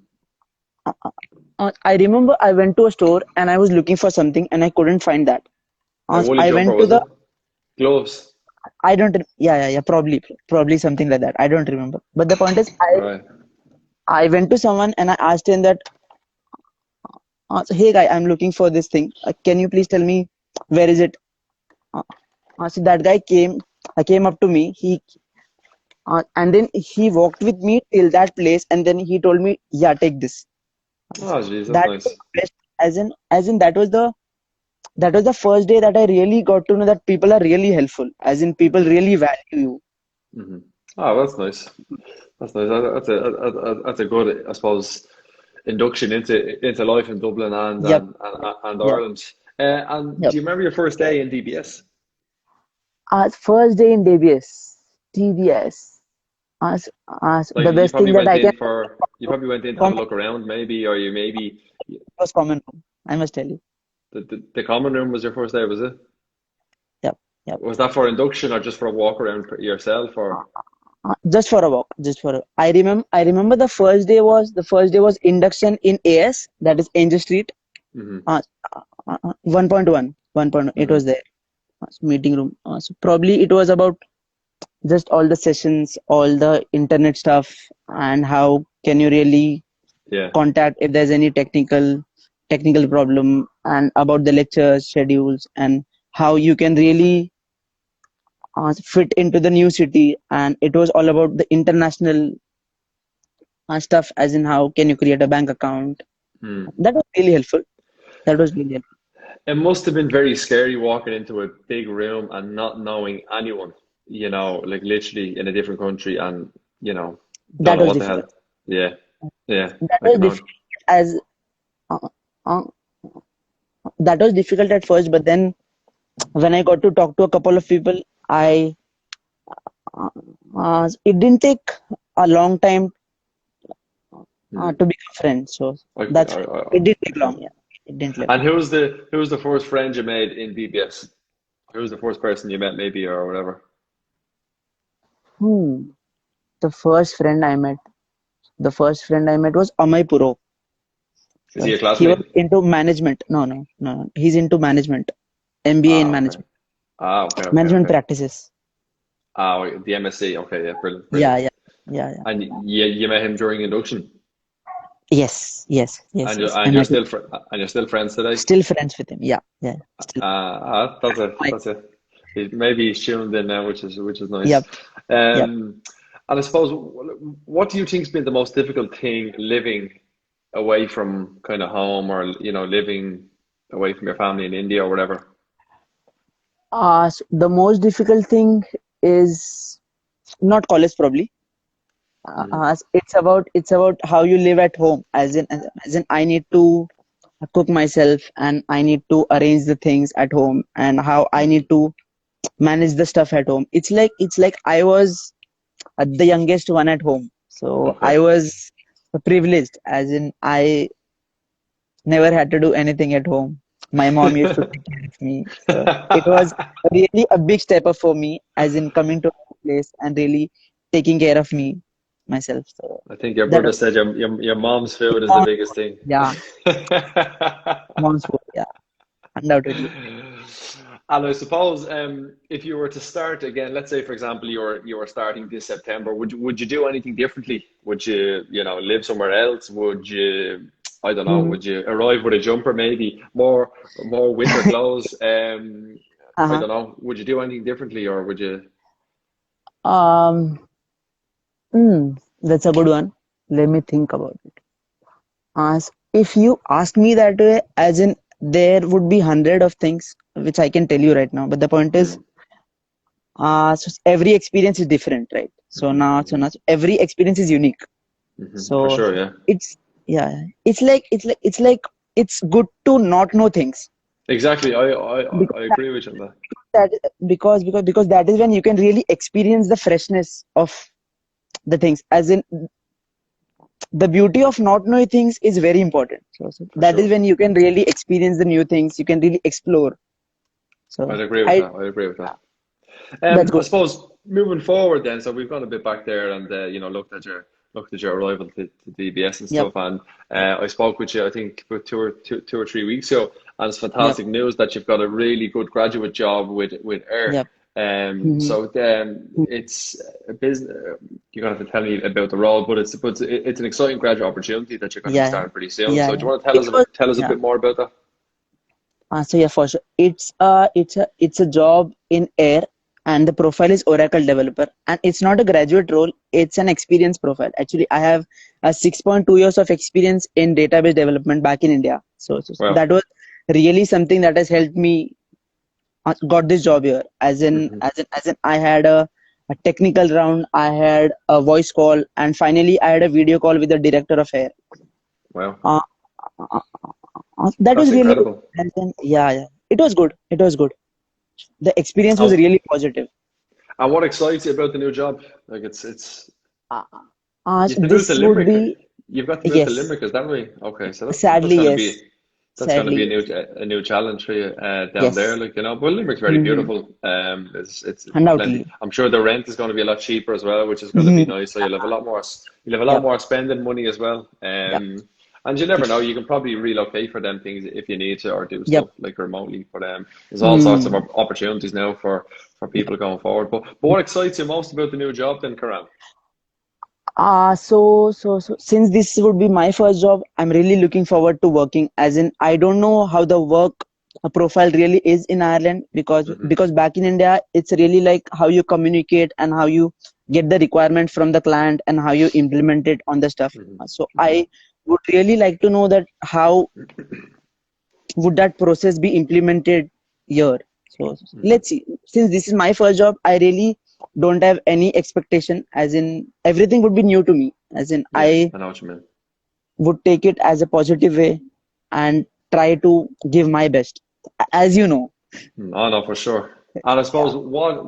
Speaker 1: Mm.
Speaker 2: I remember I went to a store and I was looking for something and I couldn't find that.
Speaker 1: A woolly
Speaker 2: I
Speaker 1: jumper,
Speaker 2: went to
Speaker 1: was it?
Speaker 2: the
Speaker 1: Gloves.
Speaker 2: yeah, probably something like that. I don't remember. But the point is,
Speaker 1: Right.
Speaker 2: I went to someone and I asked him that, hey guy, I'm looking for this thing. Can you please tell me where is it? Uh, so that guy came up to me. And then he walked with me till that place, and then he told me, yeah, take this.
Speaker 1: Oh, geez, that's
Speaker 2: That was
Speaker 1: nice.
Speaker 2: the best, as in that was the first day that I really got to know that people are really helpful, as in people really value you.
Speaker 1: Hmm. Oh, that's nice. That's nice. That's a good, I suppose, induction into life in Dublin
Speaker 2: Yep,
Speaker 1: and
Speaker 2: yep,
Speaker 1: Ireland. And
Speaker 2: yep.
Speaker 1: do you remember your first day in DBS?
Speaker 2: First day in TBS.
Speaker 1: Like
Speaker 2: The
Speaker 1: you
Speaker 2: best
Speaker 1: probably
Speaker 2: thing that
Speaker 1: went
Speaker 2: I can
Speaker 1: in for, you probably went in to have a
Speaker 2: common
Speaker 1: look around, maybe, or you maybe
Speaker 2: was common room. I must tell you.
Speaker 1: the common room was your first day, was it?
Speaker 2: Yep, yep.
Speaker 1: Was that for induction or just for a walk around yourself, or?
Speaker 2: Just for a walk. I remember the first day was induction in AS, that is Angel Street.
Speaker 1: Hmm.
Speaker 2: 1.1, 1.1. It was
Speaker 1: Hmm.
Speaker 2: there. Meeting room. So probably it was about just all the sessions, all the internet stuff, and how can you really
Speaker 1: Yeah.
Speaker 2: contact if there's any technical problem, and about the lecture schedules, and how you can really fit into the new city. And it was all about the international stuff, as in how can you create a bank account.
Speaker 1: Hmm.
Speaker 2: That was really helpful. That was really helpful.
Speaker 1: It must have been very scary walking into a big room and not knowing anyone, like literally in a different country and, don't
Speaker 2: That
Speaker 1: know
Speaker 2: was
Speaker 1: what the
Speaker 2: difficult.
Speaker 1: hell. Yeah, yeah,
Speaker 2: That
Speaker 1: I
Speaker 2: was
Speaker 1: can know.
Speaker 2: difficult as uh, uh, that was difficult at first, but then when I got to talk to a couple of people, I it didn't take a long time
Speaker 1: Hmm.
Speaker 2: to become friends. So
Speaker 1: Okay,
Speaker 2: that's fine. It didn't take
Speaker 1: okay.
Speaker 2: long. Yeah, it didn't take
Speaker 1: And
Speaker 2: long.
Speaker 1: who was the first friend you made in BBS? Who was the first person you met, maybe, or whatever?
Speaker 2: Hmm. The first friend I met, the first friend I met was Amay Puro.
Speaker 1: Is he a
Speaker 2: He was
Speaker 1: classmate?
Speaker 2: into management. No, no, no, no. He's into management. MBA in
Speaker 1: Ah, okay.
Speaker 2: management.
Speaker 1: Okay, okay,
Speaker 2: Management
Speaker 1: okay.
Speaker 2: practices.
Speaker 1: The MSc. Okay, yeah, brilliant,
Speaker 2: Yeah,
Speaker 1: brilliant.
Speaker 2: yeah, yeah, yeah.
Speaker 1: And you met him during induction,
Speaker 2: Yes, yes, yes,
Speaker 1: and you
Speaker 2: yes. I
Speaker 1: and you're
Speaker 2: met him.
Speaker 1: still and you're still friends today.
Speaker 2: Still friends with him. Yeah, yeah. Still.
Speaker 1: That's a maybe he's tuned in now, which is nice.
Speaker 2: Yep, yep.
Speaker 1: And I suppose, what do you think's been the most difficult thing living away from kind of home, or living away from your family in India or whatever?
Speaker 2: So the most difficult thing is not college probably.
Speaker 1: Hmm.
Speaker 2: It's about how you live at home. As in, I need to cook myself, and I need to arrange the things at home, and how I
Speaker 1: Hmm.
Speaker 2: need to manage the stuff at home. It's like I was the youngest one at home, so
Speaker 1: Okay.
Speaker 2: I was privileged. As in, I never had to do anything at home. My mom used to take care of me. So it was really a big step up for me, as in coming to a place and really taking care of me myself. So
Speaker 1: I think your
Speaker 2: that
Speaker 1: brother
Speaker 2: was
Speaker 1: said your mom's food is the
Speaker 2: mom,
Speaker 1: biggest thing.
Speaker 2: yeah, mom's food, yeah, undoubtedly.
Speaker 1: And I suppose if you were to start again, let's say for example you were starting this September, would you do anything differently? Would you live somewhere else? Would you I don't know,
Speaker 2: Mm.
Speaker 1: would you arrive with a jumper maybe more winter clothes? I
Speaker 2: Uh-huh.
Speaker 1: don't know. Would you do anything differently or would you?
Speaker 2: Um, that's a good one. Let me think about it. If you ask me that way, as in there would be hundred of things which I can tell you right now. But the point is,
Speaker 1: Mm,
Speaker 2: so every experience is different, right? So
Speaker 1: hmm
Speaker 2: now,
Speaker 1: hmm
Speaker 2: every experience is unique.
Speaker 1: For
Speaker 2: So
Speaker 1: sure, yeah.
Speaker 2: it's yeah, it's good to not know things
Speaker 1: Exactly.
Speaker 2: because
Speaker 1: I agree with you on that.
Speaker 2: that because that is when you can really experience the freshness of the things. As in the beauty of not knowing things is very important. So
Speaker 1: For
Speaker 2: that is
Speaker 1: sure.
Speaker 2: when you can really experience the new things. You can really explore. So
Speaker 1: I'd agree with
Speaker 2: I
Speaker 1: that. I agree with that.
Speaker 2: that's
Speaker 1: I
Speaker 2: good.
Speaker 1: suppose moving forward then, so we've gone a bit back there and looked at your arrival to DBS and
Speaker 2: Yep.
Speaker 1: stuff, and I spoke with you I think about 2 or 3 weeks ago, and it's
Speaker 2: Yep.
Speaker 1: fantastic news that you've got a really good graduate job with Air.
Speaker 2: Yep. Hmm.
Speaker 1: It's a business. You're going to have to tell me about the role, but it's an exciting graduate opportunity that you're going to be
Speaker 2: Yeah.
Speaker 1: starting pretty soon.
Speaker 2: Yeah.
Speaker 1: So do
Speaker 2: Yeah.
Speaker 1: you want to
Speaker 2: It was.
Speaker 1: tell us a
Speaker 2: Yeah.
Speaker 1: bit more about that?
Speaker 2: So yeah, for sure. It's a job in Air, and the profile is Oracle developer, and it's not a graduate role. It's an experience profile. Actually, I have a 6.2 years of experience in database development back in India. So
Speaker 1: Well,
Speaker 2: that was really something that has helped me got this job here. As in, I had a technical round. I had a voice call, and finally, I had a video call with the director of Air.
Speaker 1: well,
Speaker 2: Uh, that
Speaker 1: that's
Speaker 2: was really good.
Speaker 1: incredible.
Speaker 2: And then, yeah, yeah, it was good. It was good. The experience was
Speaker 1: And,
Speaker 2: really positive.
Speaker 1: and what excites you about the new job? Like it's
Speaker 2: Uh,
Speaker 1: you have to move to
Speaker 2: this would
Speaker 1: Limerick.
Speaker 2: be
Speaker 1: You've got to move to
Speaker 2: yes,
Speaker 1: Limerick, is that right? Okay, so
Speaker 2: sadly yes,
Speaker 1: that's going to
Speaker 2: sadly
Speaker 1: be
Speaker 2: yes,
Speaker 1: a new challenge for you down there.
Speaker 2: yes,
Speaker 1: Like but Limerick's very
Speaker 2: hmm,
Speaker 1: beautiful. It's plenty.
Speaker 2: undoubtedly.
Speaker 1: I'm sure the rent is going to be a lot cheaper as well, which is going to be
Speaker 2: Mhm.
Speaker 1: nice. So you'll have a lot
Speaker 2: Yep,
Speaker 1: more spending money as well.
Speaker 2: yep,
Speaker 1: And you never know, you can probably relocate for them things if you need to, or do
Speaker 2: yep.
Speaker 1: stuff like remotely. But there's all sorts of
Speaker 2: Hmm.
Speaker 1: opportunities now for people
Speaker 2: Yep.
Speaker 1: going forward. But what excites you most about the new job then, Karan?
Speaker 2: So since this would be my first job, I'm really looking forward to working. As in, I don't know how the work profile really is in Ireland
Speaker 1: Hmm
Speaker 2: because back in India, it's really like how you communicate and how you get the requirement from the client and how you implement it on the stuff.
Speaker 1: hmm
Speaker 2: So
Speaker 1: hmm
Speaker 2: I would really like to know that how would that process be implemented here. So
Speaker 1: hmm
Speaker 2: let's see. Since this is my first job, I really don't have any expectation. As in, everything would be new to me. As in,
Speaker 1: Yeah,
Speaker 2: I
Speaker 1: I know what you mean.
Speaker 2: would take it as a positive way and try to give my best. As you know,
Speaker 1: I know for sure. And I
Speaker 2: yeah.
Speaker 1: suppose what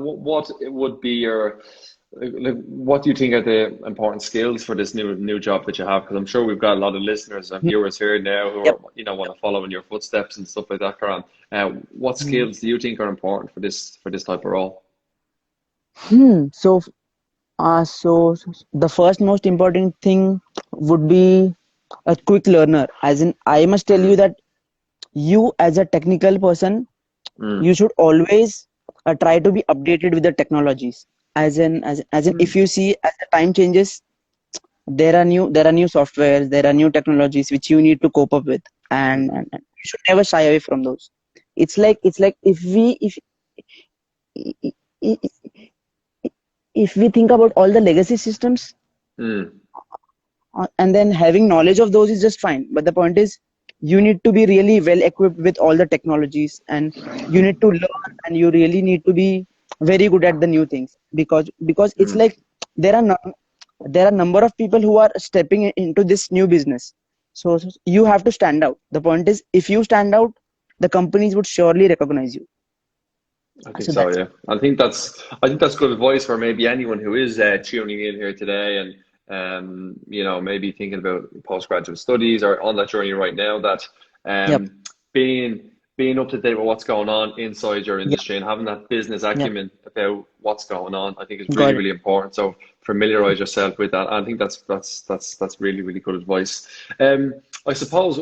Speaker 1: would be your what do you think are the important skills for this new job that you have? Because I'm sure we've got a lot of listeners and
Speaker 2: Mm,
Speaker 1: viewers here now who
Speaker 2: yep.
Speaker 1: are want to follow in your footsteps and stuff like that, Karan. What
Speaker 2: Mm.
Speaker 1: skills do you think are important for this type of role?
Speaker 2: So, the first most important thing would be a quick learner. As in, I must tell you
Speaker 1: Mm,
Speaker 2: that you, as a technical person, you
Speaker 1: mm,
Speaker 2: should always try to be updated with the technologies. As in, if you see as the time changes, there are new softwares, there are new technologies which you need to cope up with,
Speaker 1: mm,
Speaker 2: and you should never shy away from those. It's like if we think about all the legacy systems,
Speaker 1: mm,
Speaker 2: and then having knowledge of those is just fine, but the point is you need to be really well equipped with all the technologies, and you need to learn, and you really need to be very good at the new things, because it's
Speaker 1: mm.
Speaker 2: like there are no, there are number of people who are stepping into this new business. So you have to stand out. The point is, if you stand out, the companies would surely recognize you.
Speaker 1: I think
Speaker 2: So
Speaker 1: so,
Speaker 2: that's
Speaker 1: yeah. I think that's good advice for maybe anyone who is tuning in here today and maybe thinking about postgraduate studies or on that journey right now that
Speaker 2: yep,
Speaker 1: being up to date with what's going on inside your
Speaker 2: yep,
Speaker 1: industry and having that business
Speaker 2: yep.
Speaker 1: acumen about what's going on, I think is really,
Speaker 2: Got it.
Speaker 1: really important. So familiarize yourself with that. I think that's really, really good advice. I suppose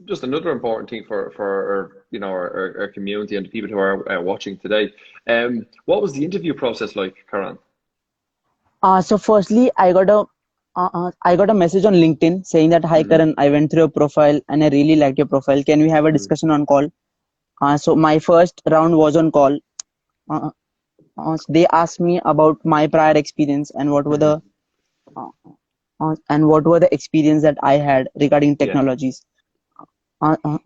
Speaker 1: just another important thing for our, our community and the people who are watching today. What was the interview process like, Karan?
Speaker 2: So firstly, I got a message on LinkedIn saying that, hi
Speaker 1: Hmm.
Speaker 2: Karan, I went through your profile and I really liked your profile. Can we have a
Speaker 1: Hmm.
Speaker 2: discussion on call? So my first round was on call. Uh, they asked me about my prior experience and
Speaker 1: Hmm.
Speaker 2: what were the experience that I had regarding
Speaker 1: Yeah.
Speaker 2: technologies. Uh, uh,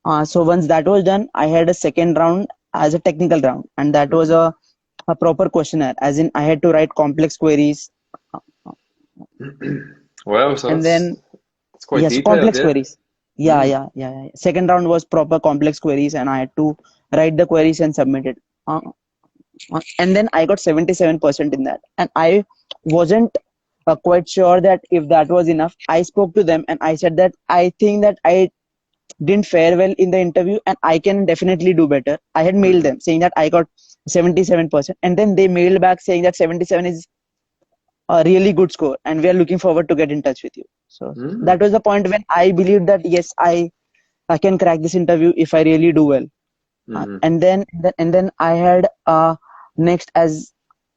Speaker 2: uh, so once that was done, I had a second round as a technical round, and that was
Speaker 1: Hmm.
Speaker 2: a proper questionnaire, as in I had to write complex queries,
Speaker 1: Wow, so
Speaker 2: and then
Speaker 1: that's quite
Speaker 2: yes,
Speaker 1: detailed,
Speaker 2: complex
Speaker 1: yeah.
Speaker 2: queries. Yeah,
Speaker 1: Mm.
Speaker 2: yeah, yeah, yeah. Second round was proper complex queries, and I had to write the queries and submit it. Uh, and then I got 77% in that, and I wasn't quite sure that if that was enough. I spoke to them and I said that I think that I didn't fare well in the interview and I can definitely do better. I had mailed
Speaker 1: Hmm.
Speaker 2: them saying that I got 77%, and then they mailed back saying that 77 is a really good score and we are looking forward to get in touch with you. So that
Speaker 1: Mm.
Speaker 2: was the point when I believed that yes, I can crack this interview if I really do well.
Speaker 1: Hmm.
Speaker 2: And then I had next as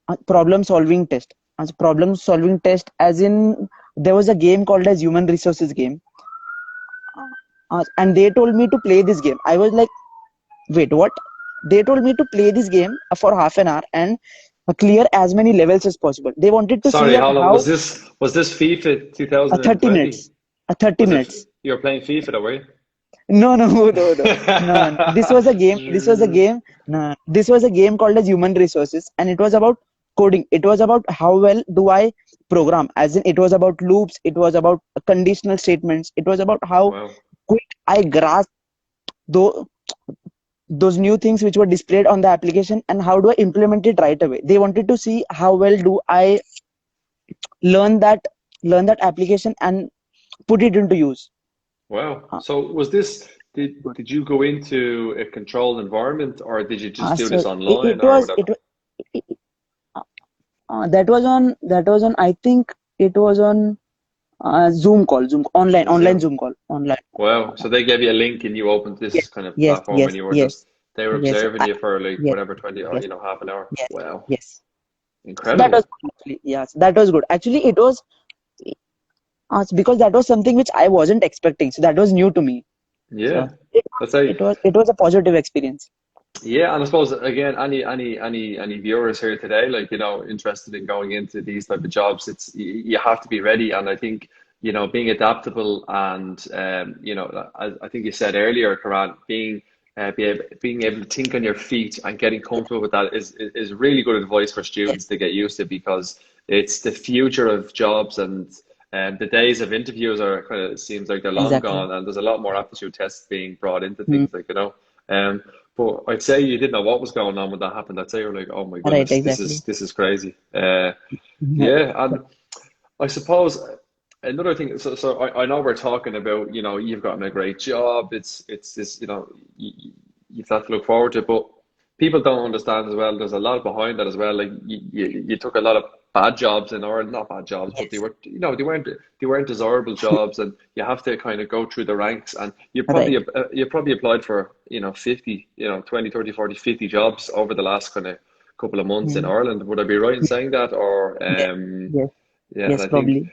Speaker 2: a problem solving test. As a problem solving test, as in there was a game called as human resources game, and they told me to play this game. I was like, wait, what? They told me to play this game for half an hour and clear as many levels as possible. They wanted to see
Speaker 1: Sorry,
Speaker 2: that
Speaker 1: how long
Speaker 2: how
Speaker 1: was this? Was this FIFA
Speaker 2: 30
Speaker 1: 2020?
Speaker 2: minutes, 30
Speaker 1: Was it
Speaker 2: minutes.
Speaker 1: you were playing FIFA though, were you?
Speaker 2: No, no, no, no, no, no. This was a game. This was a game. No, this was a game called as Human Resources, and it was about coding. It was about how well do I program. As in, it was about loops. It was about conditional statements. It was about how
Speaker 1: Wow.
Speaker 2: quick I grasp those new things which were displayed on the application and how do I implement it right away. They wanted to see how well do I learn that learn that application and put it into use.
Speaker 1: Wow.
Speaker 2: Uh,
Speaker 1: So was this did you go into a controlled environment or did you just do
Speaker 2: so
Speaker 1: this online
Speaker 2: it
Speaker 1: or
Speaker 2: was
Speaker 1: whatever?
Speaker 2: that was on, I think it was on Zoom call, Zoom online,
Speaker 1: On Zoom.
Speaker 2: Zoom call, online.
Speaker 1: Wow. So they gave you a link and you opened
Speaker 2: Yes,
Speaker 1: this kind of
Speaker 2: yes,
Speaker 1: platform and
Speaker 2: yes,
Speaker 1: you were
Speaker 2: yes,
Speaker 1: just they were
Speaker 2: yes,
Speaker 1: observing you for like
Speaker 2: yes,
Speaker 1: whatever 20 or
Speaker 2: yes,
Speaker 1: half an hour.
Speaker 2: yes,
Speaker 1: Wow.
Speaker 2: yes. So that was
Speaker 1: Incredible.
Speaker 2: good, actually. Yes, that was good. Actually, it was because that was something which I wasn't expecting. So that was new to me.
Speaker 1: Yeah.
Speaker 2: So
Speaker 1: That's a
Speaker 2: it was a positive experience.
Speaker 1: yeah, and I suppose again, any viewers here today, like interested in going into these type of jobs, you have to be ready, and I think being adaptable and I think you said earlier, Karan, being able to think on your feet and getting comfortable with that is really good advice for
Speaker 2: Yes,
Speaker 1: students to get used to because it's the future of jobs and the days of interviews are kind of seems like they're long
Speaker 2: exactly.
Speaker 1: gone, and there's a lot more aptitude tests being brought into
Speaker 2: Hmm.
Speaker 1: things um. But I'd say you didn't know what was going on when that happened. I'd say you're like, oh my
Speaker 2: Right,
Speaker 1: goodness, this
Speaker 2: exactly.
Speaker 1: is this is crazy.
Speaker 2: Right.
Speaker 1: Yeah, and I suppose another thing. So I know we're talking about you've gotten a great job. It's this you've that to look forward to, but people don't understand as well. There's a lot behind that as well. Like you took a lot of bad jobs in, or not bad jobs, but they
Speaker 2: Yes.
Speaker 1: were they weren't desirable jobs, and you have to kind of go through the ranks. And
Speaker 2: Right.
Speaker 1: you probably applied for 50, 20, 30, 40, 50 jobs over the last kind of couple of months in
Speaker 2: Hmm.
Speaker 1: Ireland. Would I be right in saying that, or
Speaker 2: Yes. Yes.
Speaker 1: yeah? And
Speaker 2: Yes.
Speaker 1: I think
Speaker 2: Probably.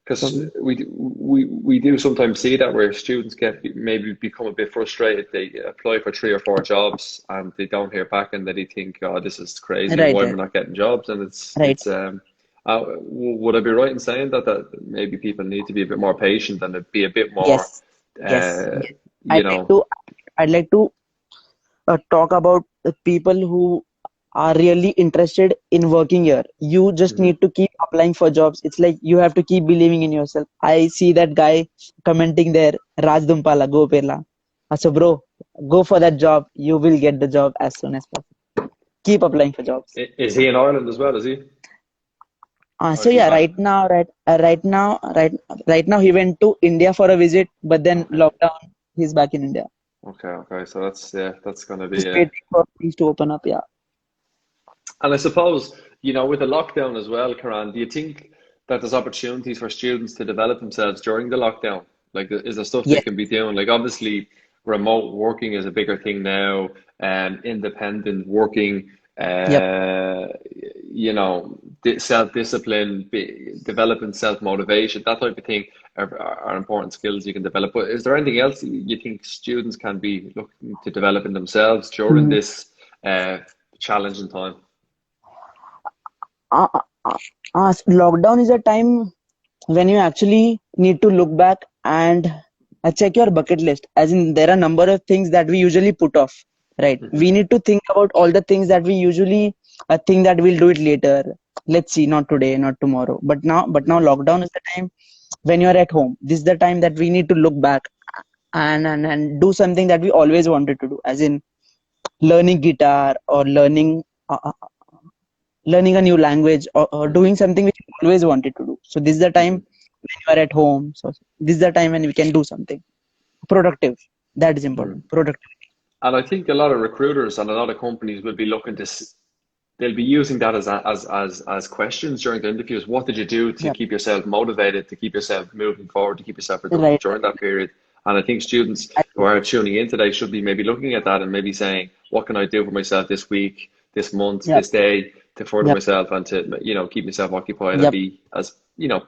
Speaker 1: because
Speaker 2: Probably.
Speaker 1: we do sometimes see that where students maybe become a bit frustrated. They apply for three or four jobs and they don't hear back, and then they think, "Oh, this is crazy.
Speaker 2: Right.
Speaker 1: Why am I
Speaker 2: Right.
Speaker 1: not getting jobs?" And
Speaker 2: Right.
Speaker 1: would I be right in saying that maybe people need to be a bit more patient and be a bit more,
Speaker 2: Yes. Yes.
Speaker 1: uh,
Speaker 2: Yes.
Speaker 1: you
Speaker 2: I'd like
Speaker 1: know,
Speaker 2: to. I'd like to talk about the people who are really interested in working here. You just
Speaker 1: mhm.
Speaker 2: need to keep applying for jobs. It's like you have to keep believing in yourself. I see that guy commenting there, Raj Dumpala, go Perla. So, bro, go for that job. You will get the job as soon as possible. Keep applying for jobs.
Speaker 1: Is he in Ireland as well? Is he, or
Speaker 2: So
Speaker 1: is he
Speaker 2: yeah,
Speaker 1: back?
Speaker 2: right now he went to India for a visit, but then
Speaker 1: Okay,
Speaker 2: lockdown, he's back in India.
Speaker 1: okay. So that's going to
Speaker 2: Just
Speaker 1: be
Speaker 2: waiting for things to open up. Yeah.
Speaker 1: And I suppose, with the lockdown as well, Karan, do you think that there's opportunities for students to develop themselves during the lockdown? Like, is there stuff they
Speaker 2: Yes.
Speaker 1: can be doing? Like, obviously, remote working is a bigger thing now, and independent working,
Speaker 2: Yep.
Speaker 1: uh, self-discipline, developing self-motivation, that type of thing are important skills you can develop. But is there anything else you think students can be looking to develop in themselves during
Speaker 2: Mm.
Speaker 1: this uh, challenging time?
Speaker 2: Uh, uh, Lockdown is a time when you actually need to look back and check your bucket list, as in there are number of things that we usually put off, right?
Speaker 1: Hmm.
Speaker 2: We need to think about all the things that we usually think that we'll do it later. Let's see, not today, not tomorrow, but now lockdown is the time when you're at home. This is the time that we need to look back and do something that we always wanted to do, as in learning guitar, or learning a new language, or
Speaker 1: Hmm.
Speaker 2: doing something which you always wanted to do. So this is the time
Speaker 1: Hmm.
Speaker 2: when you are at home. So this is the time when we can do something productive. That is
Speaker 1: Hmm.
Speaker 2: important. Productive.
Speaker 1: And I think a lot of recruiters and a lot of companies will be looking to they'll be using that as questions during the interviews. What did you do to
Speaker 2: Yeah.
Speaker 1: keep yourself motivated, to keep yourself moving forward, to keep yourself productive
Speaker 2: Right.
Speaker 1: during that period? And I think students
Speaker 2: I,
Speaker 1: who are tuning in today should be maybe looking at that and maybe saying, what can I do for myself this week, this month,
Speaker 2: yep.
Speaker 1: this day to further
Speaker 2: Yep.
Speaker 1: myself and to, keep myself occupied and
Speaker 2: Yep.
Speaker 1: be as,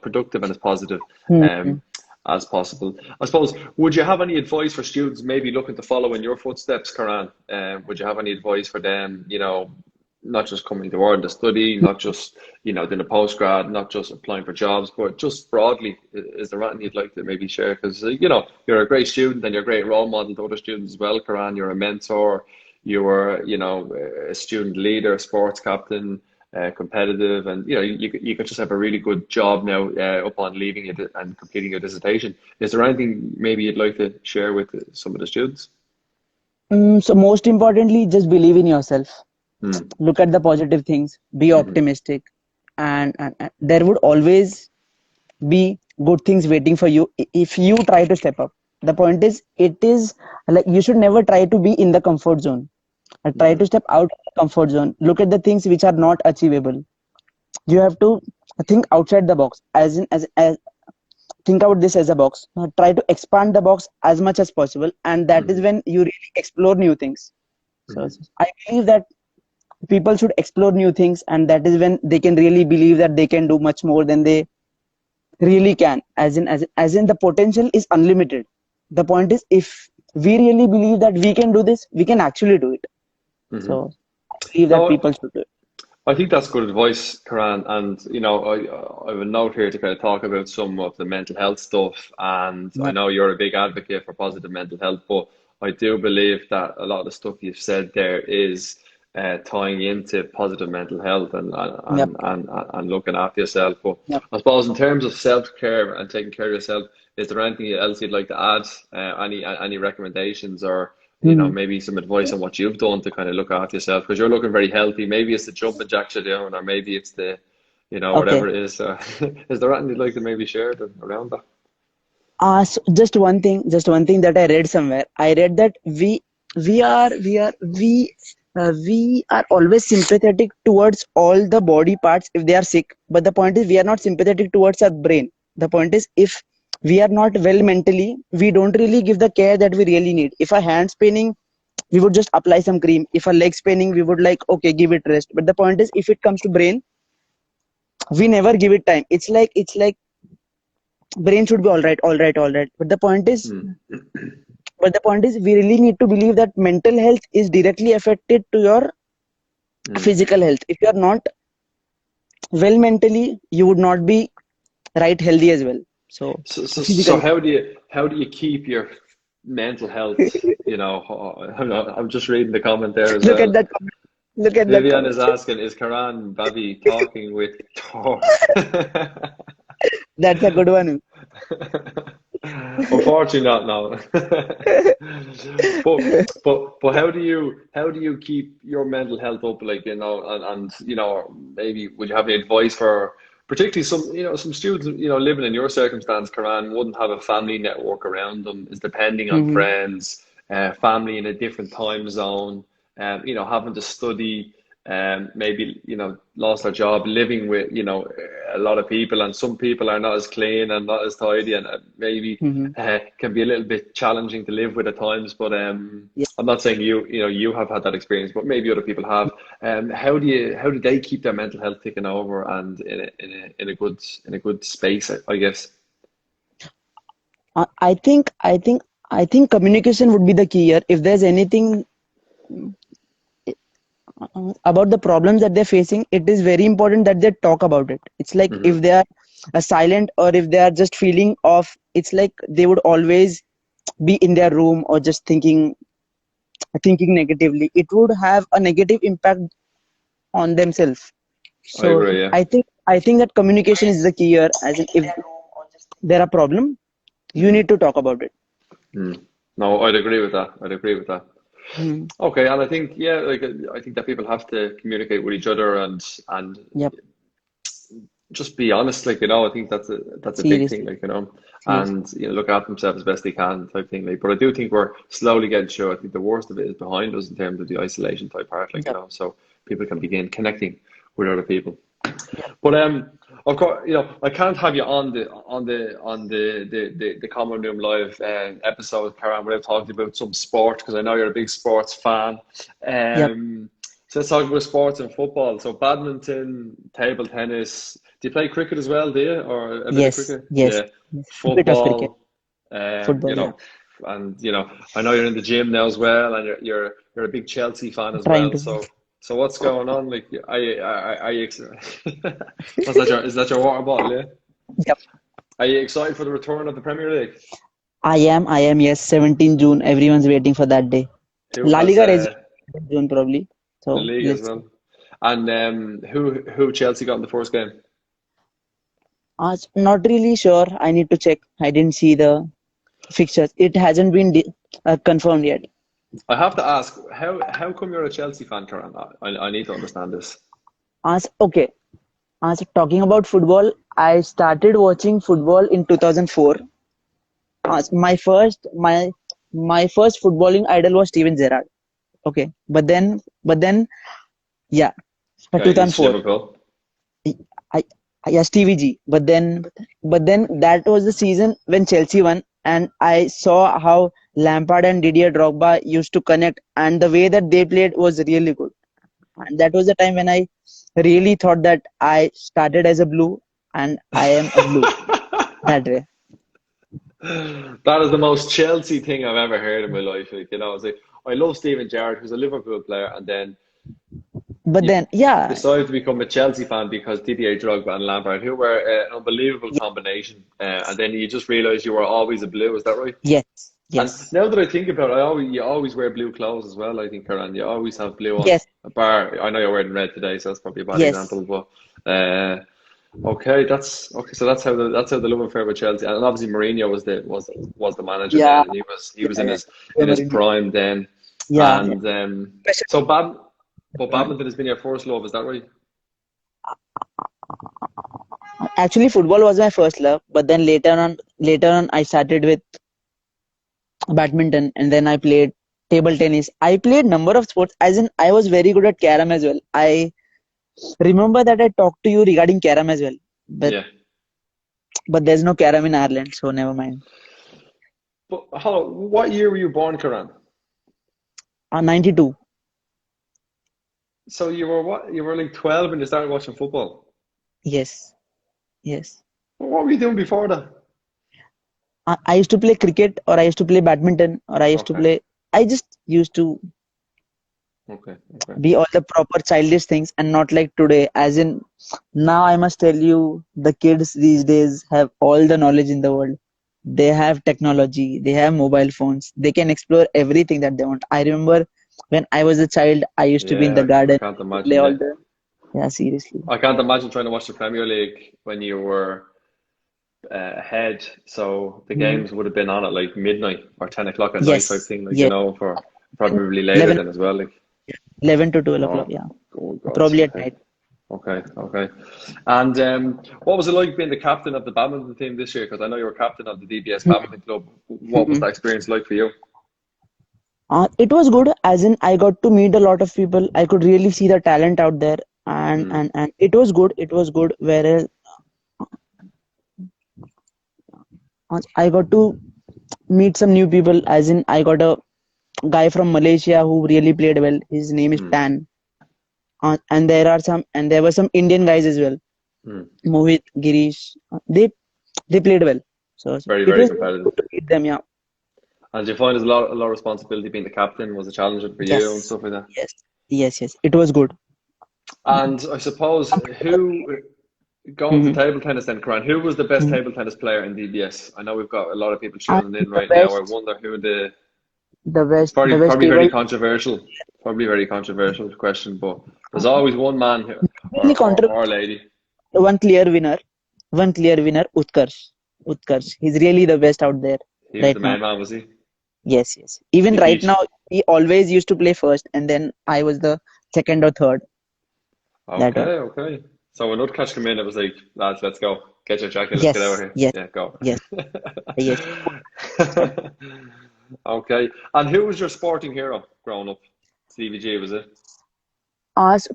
Speaker 1: productive and as positive
Speaker 2: Hmm.
Speaker 1: um, as possible. I suppose, would you have any advice for students maybe looking to follow in your footsteps, Karan? Would you have any advice for them, not just coming to Ireland to study, not just, doing a postgrad, not just applying for jobs, but just broadly, is there anything you'd like to maybe share? Because, you're a great student and you're a great role model to other students as well, Karan. You're a mentor, you were, a student leader, a sports captain, competitive, and, you could just have a really good job now upon leaving it and completing your dissertation. Is there anything maybe you'd like to share with some of the students?
Speaker 2: So most importantly, just believe in yourself.
Speaker 1: Mm.
Speaker 2: Look at the positive things. Be
Speaker 1: Hmm.
Speaker 2: optimistic, and there would always be good things waiting for you if you try to step up. The point is, it is like you should never try to be in the comfort zone. Try
Speaker 1: Hmm.
Speaker 2: to step out of the comfort zone. Look at the things which are not achievable. You have to think outside the box, as think about this as a box. Try to expand the box as much as possible, and that is
Speaker 1: Hmm.
Speaker 2: when you really explore new things. So
Speaker 1: Hmm.
Speaker 2: I believe that people should explore new things, and that is when they can really believe that they can do much more than they really can. As in the potential is unlimited. The point is, if we really believe that we can do this, we can actually do it.
Speaker 1: Hmm.
Speaker 2: So I believe that
Speaker 1: No,
Speaker 2: people should do it.
Speaker 1: I think that's good advice, Karan. And I have a note here to kind of talk about some of the mental health stuff. And I
Speaker 2: Yep.
Speaker 1: know you're a big advocate for positive mental health, but I do believe that a lot of the stuff you've said there is tying into positive mental health
Speaker 2: Yep.
Speaker 1: and looking after yourself. But
Speaker 2: Yep.
Speaker 1: I suppose in terms of self-care and taking care of yourself, is there anything else you'd like to add? Any recommendations or
Speaker 2: Mhm.
Speaker 1: maybe some advice on what you've done to kind of look after yourself because you're looking very healthy. Maybe it's the jumping jacks you're doing, or maybe it's the,
Speaker 2: Okay.
Speaker 1: whatever it is. Is there anything you'd like to maybe share around that?
Speaker 2: So just one thing that I read somewhere. I read that we are always sympathetic towards all the body parts if they are sick. But the point is, we are not sympathetic towards our brain. The point is, if we are not well mentally, we don't really give the care that we really need. If our hand's paining, we would just apply some cream. If our legs paining, we would like, okay, give it rest. But the point is, if it comes to brain, we never give it time. It's like brain should be all right, all right, all right.
Speaker 1: Hmm.
Speaker 2: But the point is, we really need to believe that mental health is directly affected to your
Speaker 1: Hmm.
Speaker 2: physical health. If you are not well mentally, you would not be right healthy as well. So
Speaker 1: So
Speaker 2: physically,
Speaker 1: how do you keep your mental health? I'm just reading the comment there as
Speaker 2: look at
Speaker 1: well.
Speaker 2: that comment. Look at that
Speaker 1: Vivian is
Speaker 2: comment.
Speaker 1: asking, is Karan Babi talking with Thor?
Speaker 2: That's a good one.
Speaker 1: Unfortunately, not now. But how do you keep your mental health up? Like and maybe would you have any advice for particularly some students living in your circumstance, Karan, wouldn't have a family network around them, is depending on
Speaker 2: Hmm.
Speaker 1: friends, family in a different time zone, having to study. maybe, lost their job, living with, a lot of people, and some people are not as clean and not as tidy, and maybe
Speaker 2: Hmm.
Speaker 1: can be a little bit challenging to live with at times. But
Speaker 2: Yeah.
Speaker 1: I'm not saying you have had that experience, but maybe other people have. How do they keep their mental health ticking over and in a good space, I guess.
Speaker 2: I think communication would be the key here. If there's anything about the problems that they're facing, it is very important that they talk about it. It's like if
Speaker 1: Hmm.
Speaker 2: they are silent, or if they are just feeling off, it's like they would always be in their room or just thinking negatively. It would have a negative impact on themselves.
Speaker 1: I
Speaker 2: So
Speaker 1: agree, yeah.
Speaker 2: I think that communication is the key here. As in, if there are problem, you
Speaker 1: Hmm.
Speaker 2: need to talk about it.
Speaker 1: Mm. No, I'd agree with that. I'd agree with that.
Speaker 2: Hmm.
Speaker 1: Okay, and I think, yeah, like I think that people have to communicate with each other and
Speaker 2: Yep.
Speaker 1: just be honest. Like, I think that's a big thing.
Speaker 2: Seriously.
Speaker 1: Like,
Speaker 2: Seriously.
Speaker 1: and look after themselves as best they can, type thing. Like, but I do think we're slowly getting through. I think the worst of it is behind us in terms of the isolation type part. Like,
Speaker 2: Yep.
Speaker 1: so people can begin connecting with other people.
Speaker 2: Yep.
Speaker 1: But of course, I can't have you on the Common Room Live episode, Karan, without talking about some sport, because I know you're a big sports fan.
Speaker 2: Yep.
Speaker 1: So let's talk about sports and football. So badminton, table tennis. Do you play cricket as well, do you, or a bit of
Speaker 2: Yes.
Speaker 1: cricket?
Speaker 2: Yes.
Speaker 1: Yeah,
Speaker 2: Yes. Bit of cricket.
Speaker 1: football.
Speaker 2: Football.
Speaker 1: You
Speaker 2: Yeah.
Speaker 1: know, and I know you're in the gym now as well, and you're a big Chelsea fan as
Speaker 2: Trying
Speaker 1: well.
Speaker 2: to.
Speaker 1: So what's going on? Like, are you what's that? Is that your water bottle? Yeah.
Speaker 2: Yep.
Speaker 1: Are you excited for the return of the Premier League?
Speaker 2: I am, yes, 17 June. Everyone's waiting for that day.
Speaker 1: Who
Speaker 2: La
Speaker 1: has
Speaker 2: Liga resumes in June probably.
Speaker 1: the
Speaker 2: So
Speaker 1: league as
Speaker 2: let's see.
Speaker 1: well? And who Chelsea got in the first game?
Speaker 2: Not really sure. I need to check. I didn't see the fixtures. It hasn't been confirmed yet.
Speaker 1: I have to ask, how come you're a Chelsea fan, Karan? I need to understand this.
Speaker 2: Okay. Talking about football, I started watching football in 2004. My first footballing idol was Steven Gerrard. Okay, but then yeah,
Speaker 1: Okay, East
Speaker 2: 2004.
Speaker 1: Liverpool.
Speaker 2: I, yes, TVG. But then that was the season when Chelsea won, and I saw how Lampard and Didier Drogba used to connect, and the way that they played was really good. And that was the time when I really thought that I started as a blue, and I am a blue that way.
Speaker 1: That is the most Chelsea thing I've ever heard in my life. Like, it's like I love Steven Gerrard, who's a Liverpool player, and then
Speaker 2: But
Speaker 1: you
Speaker 2: then, yeah,
Speaker 1: decided to become a Chelsea fan because Didier Drogba and Lampard, who were an unbelievable
Speaker 2: yeah,
Speaker 1: combination, and then you just realised you were always a blue. Is that right?
Speaker 2: yes,
Speaker 1: And
Speaker 2: yes,
Speaker 1: now that I think about it, you always wear blue clothes as well. I think, Karan, you always have blue on.
Speaker 2: yes,
Speaker 1: A bar. I know you're wearing red today, so that's probably a bad
Speaker 2: yes,
Speaker 1: example. But okay, that's okay. So that's how the love affair with Chelsea, and obviously Mourinho was the manager
Speaker 2: yeah,
Speaker 1: then, and he was
Speaker 2: yeah,
Speaker 1: in
Speaker 2: yeah.
Speaker 1: his
Speaker 2: Yeah,
Speaker 1: in his
Speaker 2: Mourinho.
Speaker 1: prime then,
Speaker 2: Yeah, yeah.
Speaker 1: and
Speaker 2: Especially
Speaker 1: so but badminton has been your first love, is that right?
Speaker 2: actually, football was my first love, but then later on, I started with badminton, and then I played table tennis. I played number of sports. As in, I was very good at carom as well. I remember that I talked to you regarding carom as well, but
Speaker 1: Yeah.
Speaker 2: but there's no carom in Ireland, so never mind.
Speaker 1: But what year were you born, Karan?
Speaker 2: 92.
Speaker 1: So you were what? You were like 12 when you started watching football.
Speaker 2: Yes, yes.
Speaker 1: What were you doing before that?
Speaker 2: I used to play cricket, or I used to play badminton, or I used to
Speaker 1: Okay,
Speaker 2: play. I just used to
Speaker 1: okay, okay.
Speaker 2: be all the proper childish things, and not like today. As in, now I must tell you, the kids these days have all the knowledge in the world. They have technology, they have mobile phones, they can explore everything that they want. I remember when I was a child, I used to be in
Speaker 1: Yeah,
Speaker 2: the
Speaker 1: I
Speaker 2: garden
Speaker 1: can't
Speaker 2: to play
Speaker 1: imagine.
Speaker 2: all
Speaker 1: Yeah,
Speaker 2: the. Yeah, seriously.
Speaker 1: I can't imagine trying to watch the Premier League when you were ahead. So the
Speaker 2: Mhm.
Speaker 1: games would have been on at like midnight or 10 o'clock at night type
Speaker 2: Yes,
Speaker 1: thing. Like
Speaker 2: yes.
Speaker 1: for probably later
Speaker 2: 11,
Speaker 1: then as well. Like
Speaker 2: 11 to 12 o'clock,
Speaker 1: oh,
Speaker 2: yeah.
Speaker 1: oh God.
Speaker 2: Probably at
Speaker 1: Okay,
Speaker 2: night.
Speaker 1: okay, okay. And what was it like being the captain of the badminton team this year? Because I know you were captain of the DBS
Speaker 2: Mhm.
Speaker 1: badminton club. What was
Speaker 2: Mhm.
Speaker 1: that experience like for you?
Speaker 2: It was good, as in I got to meet a lot of people. I could really see the talent out there, and
Speaker 1: Mm,
Speaker 2: and it was good. It was good. Whereas I got to meet some new people, as in I got a guy from Malaysia who really played well. His name is
Speaker 1: mm,
Speaker 2: Tan, and there were some Indian guys as well.
Speaker 1: mm.
Speaker 2: Mohit, Girish, they played well. So
Speaker 1: Very,
Speaker 2: it
Speaker 1: very
Speaker 2: was
Speaker 1: competitive.
Speaker 2: good to meet them. Yeah.
Speaker 1: And do you find there's a lot of responsibility being the captain was a challenge for you and
Speaker 2: Yes.
Speaker 1: stuff like that?
Speaker 2: Yes. Yes. It was good.
Speaker 1: And I suppose who going to
Speaker 2: Mhm.
Speaker 1: table tennis then, Karan, who was the best table tennis player in DBS? I know we've got a lot of people
Speaker 2: And
Speaker 1: tuning in
Speaker 2: the
Speaker 1: right now. I
Speaker 2: best,
Speaker 1: wonder who the it's
Speaker 2: the best
Speaker 1: probably very
Speaker 2: table.
Speaker 1: controversial, probably very controversial question, but there's always one man who,
Speaker 2: Really
Speaker 1: or
Speaker 2: controversial.
Speaker 1: lady.
Speaker 2: One clear winner. One clear winner. Utkarsh. Utkarsh. He's really the best out there
Speaker 1: He was
Speaker 2: right
Speaker 1: the
Speaker 2: now.
Speaker 1: main man, was he?
Speaker 2: Yes. Even
Speaker 1: Did he
Speaker 2: right
Speaker 1: teach?
Speaker 2: now, he always used to play first, and then I was the second or third that
Speaker 1: Okay,
Speaker 2: way.
Speaker 1: okay. So when Utkash came in, it was like, lads, let's go. Get your jacket, let's get out of
Speaker 2: Yes.
Speaker 1: here.
Speaker 2: Yes.
Speaker 1: Yeah, go.
Speaker 2: Yes. Yes.
Speaker 1: Okay. And who was your sporting hero growing up? CVG, was it?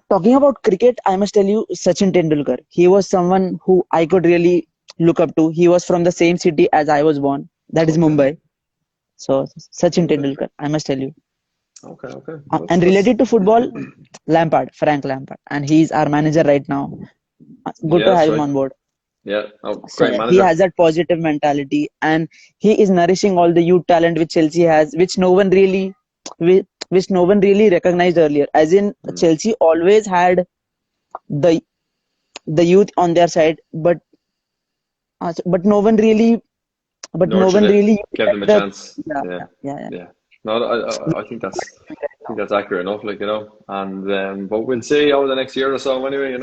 Speaker 2: Talking about cricket, I must tell you, Sachin Tendulkar. He was someone who I could really look up to. He was from the same city as I was born. That is
Speaker 1: Okay.
Speaker 2: Mumbai. So Sachin
Speaker 1: Okay.
Speaker 2: Tendulkar, I must tell you.
Speaker 1: Okay. Okay.
Speaker 2: And
Speaker 1: That's
Speaker 2: related to football, Frank Lampard, and he's our manager right now. Good to
Speaker 1: yeah,
Speaker 2: have
Speaker 1: that's
Speaker 2: him
Speaker 1: right.
Speaker 2: on board.
Speaker 1: Yeah. Oh,
Speaker 2: So
Speaker 1: great
Speaker 2: yeah, he
Speaker 1: manager.
Speaker 2: has that positive mentality, and he is nourishing all the youth talent which Chelsea has, which no one really recognized earlier. As in,
Speaker 1: Mm.
Speaker 2: Chelsea always had the the youth on their side, but no one really,
Speaker 1: Nurtured it,
Speaker 2: used
Speaker 1: gave them a
Speaker 2: the
Speaker 1: chance.
Speaker 2: yeah
Speaker 1: Yeah.
Speaker 2: yeah yeah yeah.
Speaker 1: Yeah. No, I think that's accurate enough, like, and but we'll see over the next year or so anyway,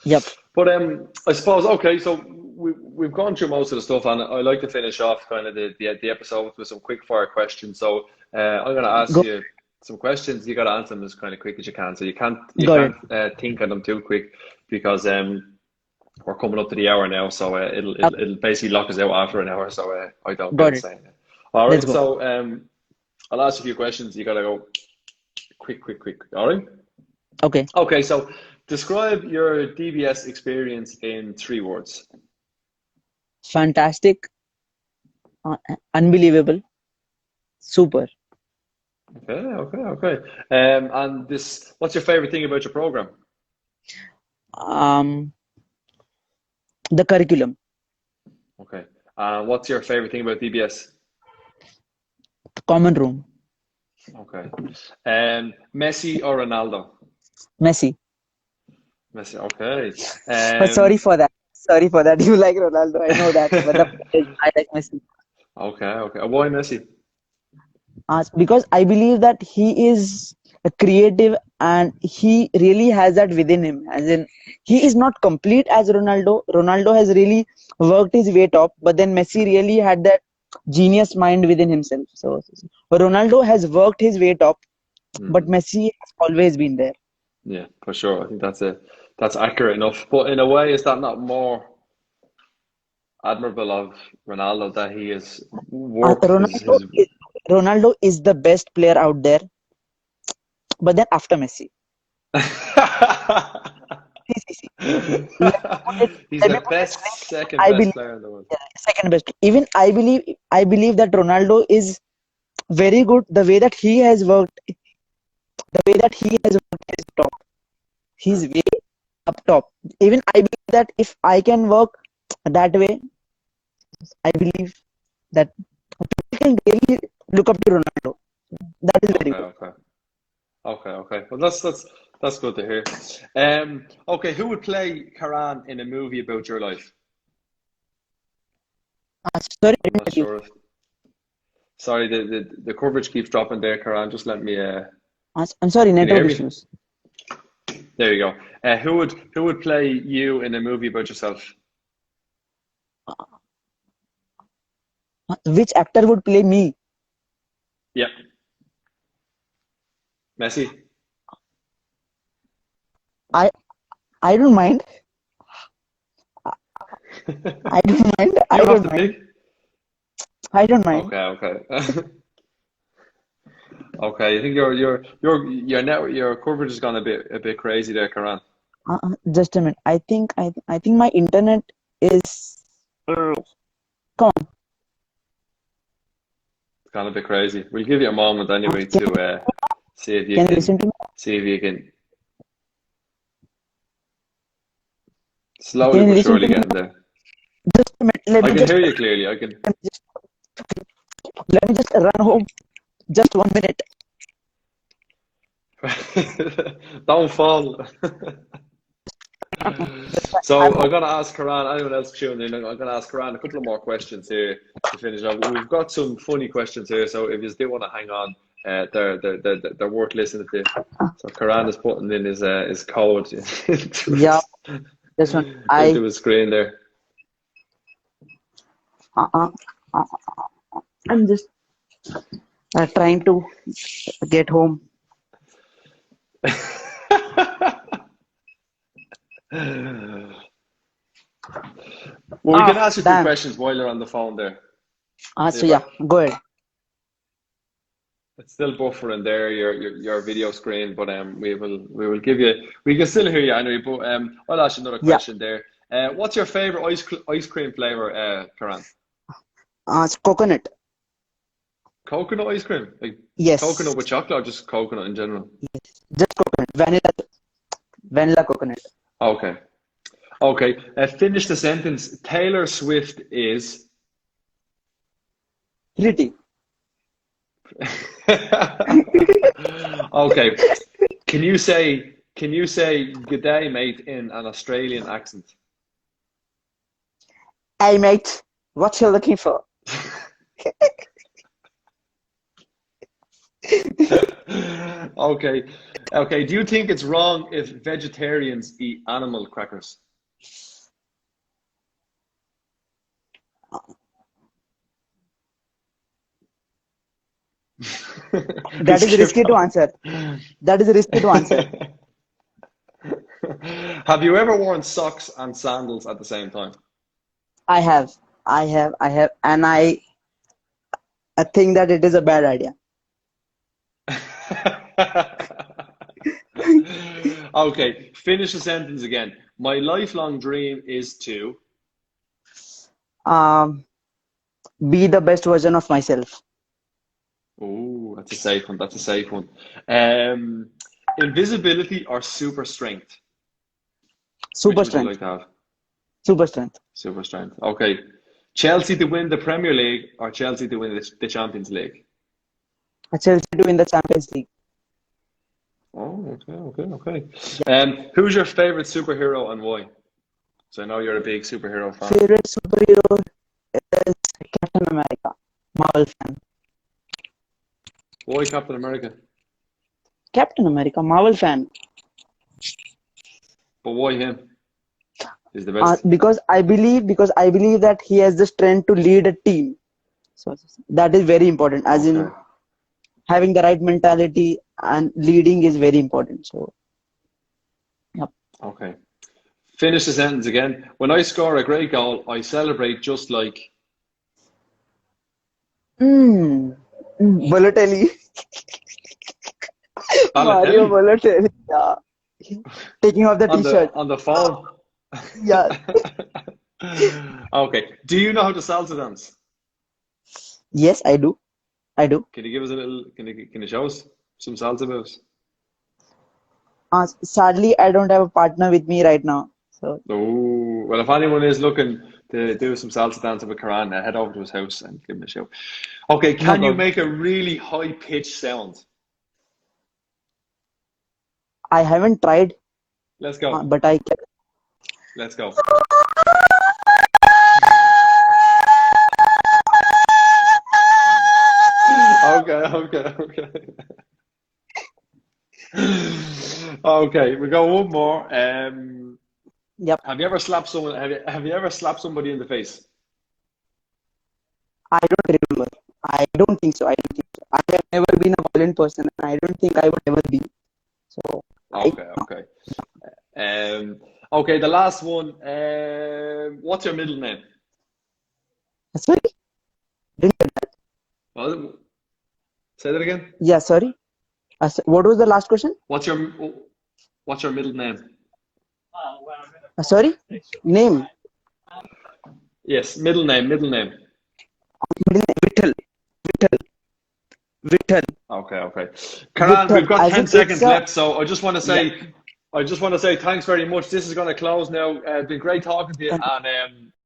Speaker 2: Yep.
Speaker 1: But I suppose okay, so we've gone through most of the stuff, and I like to finish off kind of the episode with some quick fire questions. So I'm going to ask
Speaker 2: Go.
Speaker 1: you some questions. You got to answer them as kind of quick as you can. So you
Speaker 2: Got it.
Speaker 1: can't think of them too quick because we're coming up to the hour now. So
Speaker 2: Up.
Speaker 1: it'll basically lock us out after an hour. So I don't get
Speaker 2: Got
Speaker 1: it
Speaker 2: it.
Speaker 1: saying it. All
Speaker 2: Let's
Speaker 1: right.
Speaker 2: go.
Speaker 1: So I'll ask you a few questions. You got to go quick. All right.
Speaker 2: Okay.
Speaker 1: Okay. So describe your DBS experience in 3 words.
Speaker 2: Fantastic. Unbelievable. Super.
Speaker 1: Okay. And what's your favorite thing about your program?
Speaker 2: Um, the curriculum.
Speaker 1: Okay. What's your favorite thing about DBS?
Speaker 2: Common room.
Speaker 1: Okay. Messi or Ronaldo?
Speaker 2: Messi.
Speaker 1: Messi. Okay.
Speaker 2: But sorry for that. Sorry for that. You like Ronaldo. I know that. But I like Messi.
Speaker 1: Okay. Why Messi?
Speaker 2: Because I believe that he is a creative and he really has that within him. As in, he is not complete as Ronaldo. Ronaldo has really worked his way top, but then Messi really had that genius mind within himself. So Ronaldo has worked his way top, but
Speaker 1: Hmm.
Speaker 2: Messi has always been there.
Speaker 1: Yeah, for sure. I think that's accurate enough. But in a way, is that not more admirable of Ronaldo that he has
Speaker 2: Uh,
Speaker 1: worked
Speaker 2: Ronaldo,
Speaker 1: his
Speaker 2: is, Ronaldo is the best player out there, but then after Messi. See. Let me put it.
Speaker 1: He's
Speaker 2: Let me
Speaker 1: the
Speaker 2: put it
Speaker 1: best,
Speaker 2: simply.
Speaker 1: second
Speaker 2: I
Speaker 1: best
Speaker 2: believe
Speaker 1: player in the world.
Speaker 2: second best. Even I believe that Ronaldo is very good. The way that he has worked is top.
Speaker 1: Hmm.
Speaker 2: He's way up top. Even I believe that if I can work that way, I believe that people can really look up to Ronaldo. That is very
Speaker 1: Okay,
Speaker 2: good.
Speaker 1: okay. Okay. Well, that's good to hear. Okay, who would play Karan in a movie about your life?
Speaker 2: Sorry, I
Speaker 1: I'm
Speaker 2: didn't
Speaker 1: not
Speaker 2: get you.
Speaker 1: sure if. Sorry, the coverage keeps dropping there, Karan. Just let me.
Speaker 2: I'm sorry,
Speaker 1: Can you hear
Speaker 2: network
Speaker 1: me?
Speaker 2: issues.
Speaker 1: There you go. Who would play you in a movie about yourself?
Speaker 2: Which actor would play me?
Speaker 1: Yep, Messi.
Speaker 2: I I don't mind. I don't mind. I
Speaker 1: You have
Speaker 2: don't
Speaker 1: to
Speaker 2: mind.
Speaker 1: pick.
Speaker 2: I don't mind.
Speaker 1: Okay. Okay, I think your coverage has gone a bit crazy there, Karan.
Speaker 2: Just a minute. I think my internet is. Come on.
Speaker 1: It's gone a bit crazy. We'll give you a moment anyway
Speaker 2: Can
Speaker 1: to see if you
Speaker 2: can you listen
Speaker 1: can
Speaker 2: to me?
Speaker 1: see if you can slowly
Speaker 2: Can you
Speaker 1: but
Speaker 2: listen to
Speaker 1: surely
Speaker 2: me?
Speaker 1: getting there.
Speaker 2: Just a minute.
Speaker 1: I can hear you clearly. I can.
Speaker 2: Let me just run home. Just 1 minute.
Speaker 1: Don't fall.
Speaker 2: I'm
Speaker 1: So
Speaker 2: home.
Speaker 1: I'm gonna ask Karan, anyone else tuning in, I'm gonna ask Karan a couple of more questions here to finish up. We've got some funny questions here, so if you still want to hang on, they're worth listening to. So Karan is putting in his code
Speaker 2: Yeah. Just one.
Speaker 1: into his screen there.
Speaker 2: Uh, uh, uh, I'm just trying to get home.
Speaker 1: Well, we can ask you a few
Speaker 2: Damn.
Speaker 1: questions while you're on the phone there. See
Speaker 2: So
Speaker 1: if
Speaker 2: yeah, go ahead.
Speaker 1: it's still buffering there, your video screen, but we will give you we can still hear you anyway, but I'll ask you another
Speaker 2: Yeah.
Speaker 1: question there. What's your favorite ice cream flavor, Karan?
Speaker 2: It's coconut.
Speaker 1: Coconut ice cream? Like
Speaker 2: Yes.
Speaker 1: coconut with chocolate or just coconut in general?
Speaker 2: Yes. Just coconut. Vanilla coconut.
Speaker 1: Okay. Okay. Finish the sentence. Taylor Swift is
Speaker 2: Pretty.
Speaker 1: okay. Can you say good day, mate, in an Australian accent?
Speaker 2: Hey mate, what you looking for?
Speaker 1: Okay. Okay. Do you think it's wrong if vegetarians eat animal crackers?
Speaker 2: That
Speaker 1: Just
Speaker 2: is
Speaker 1: give
Speaker 2: risky to
Speaker 1: up.
Speaker 2: answer. That is risky to answer.
Speaker 1: Have you ever worn socks and sandals at the same time?
Speaker 2: I have. And I think that it is a bad idea.
Speaker 1: Okay, finish the sentence again. My lifelong dream is to.
Speaker 2: Um, be the best version of myself.
Speaker 1: Oh, that's a safe one. That's a safe one. Um, Invisibility or super strength? Which
Speaker 2: Super
Speaker 1: would you like
Speaker 2: strength.
Speaker 1: to have?
Speaker 2: Super strength.
Speaker 1: Super strength. Okay. Chelsea to win the Premier League or Chelsea to win the Champions League?
Speaker 2: Chelsea to win the Champions League.
Speaker 1: Oh, okay, okay, okay. Who's your favorite superhero and why? So I know you're a big superhero fan.
Speaker 2: Favorite superhero is Captain America. Marvel fan.
Speaker 1: Why Captain America?
Speaker 2: Captain America. Marvel fan.
Speaker 1: But why him? He's the best.
Speaker 2: Because I believe that he has the strength to lead a team. So that is very important. As
Speaker 1: Okay.
Speaker 2: in having the right mentality and leading is very important. So yeah.
Speaker 1: Okay. Finish the sentence again. When I score a great goal, I celebrate just like
Speaker 2: Mm. Balotelli. Mario
Speaker 1: Balotelli
Speaker 2: Balotelli. Yeah. Taking off the
Speaker 1: on the
Speaker 2: t-shirt.
Speaker 1: on the phone.
Speaker 2: Yeah.
Speaker 1: Okay. Do you know how to salsa dance?
Speaker 2: Yes, I do. I do.
Speaker 1: Can you give us a little? Can you show us some salsa moves?
Speaker 2: Sadly, I don't have a partner with me right now. So
Speaker 1: Oh, well, if anyone is looking to do some salsa dancing with Karan, head over to his house and give him a show. Okay,
Speaker 2: no
Speaker 1: can you
Speaker 2: problem.
Speaker 1: make a really high pitched sound?
Speaker 2: I haven't tried,
Speaker 1: Let's go.
Speaker 2: but I can.
Speaker 1: Let's go. Okay, okay, okay. Okay, we got one more.
Speaker 2: Yep.
Speaker 1: Have you ever slapped someone? Have you ever slapped somebody in the face?
Speaker 2: I don't remember. I don't think so. I don't think so. I have never been a violent person, and I don't think I would ever be. So I.
Speaker 1: Okay, okay. Okay, the last one. What's your middle name?
Speaker 2: Sorry, didn't get that.
Speaker 1: Well, Say that again.
Speaker 2: Yeah, sorry. What was the last question?
Speaker 1: What's your middle name?
Speaker 2: Sorry, name.
Speaker 1: Yes, middle name, middle name.
Speaker 2: Middle name, Vittal. Vittal. Vittal.
Speaker 1: Okay, okay. Karan,
Speaker 2: Vittal.
Speaker 1: we've got
Speaker 2: As
Speaker 1: 10
Speaker 2: in it's
Speaker 1: seconds
Speaker 2: a
Speaker 1: left, so
Speaker 2: yeah.
Speaker 1: I just want to say thanks very much. This is going to close now. It's been great talking to you,
Speaker 2: Thank
Speaker 1: and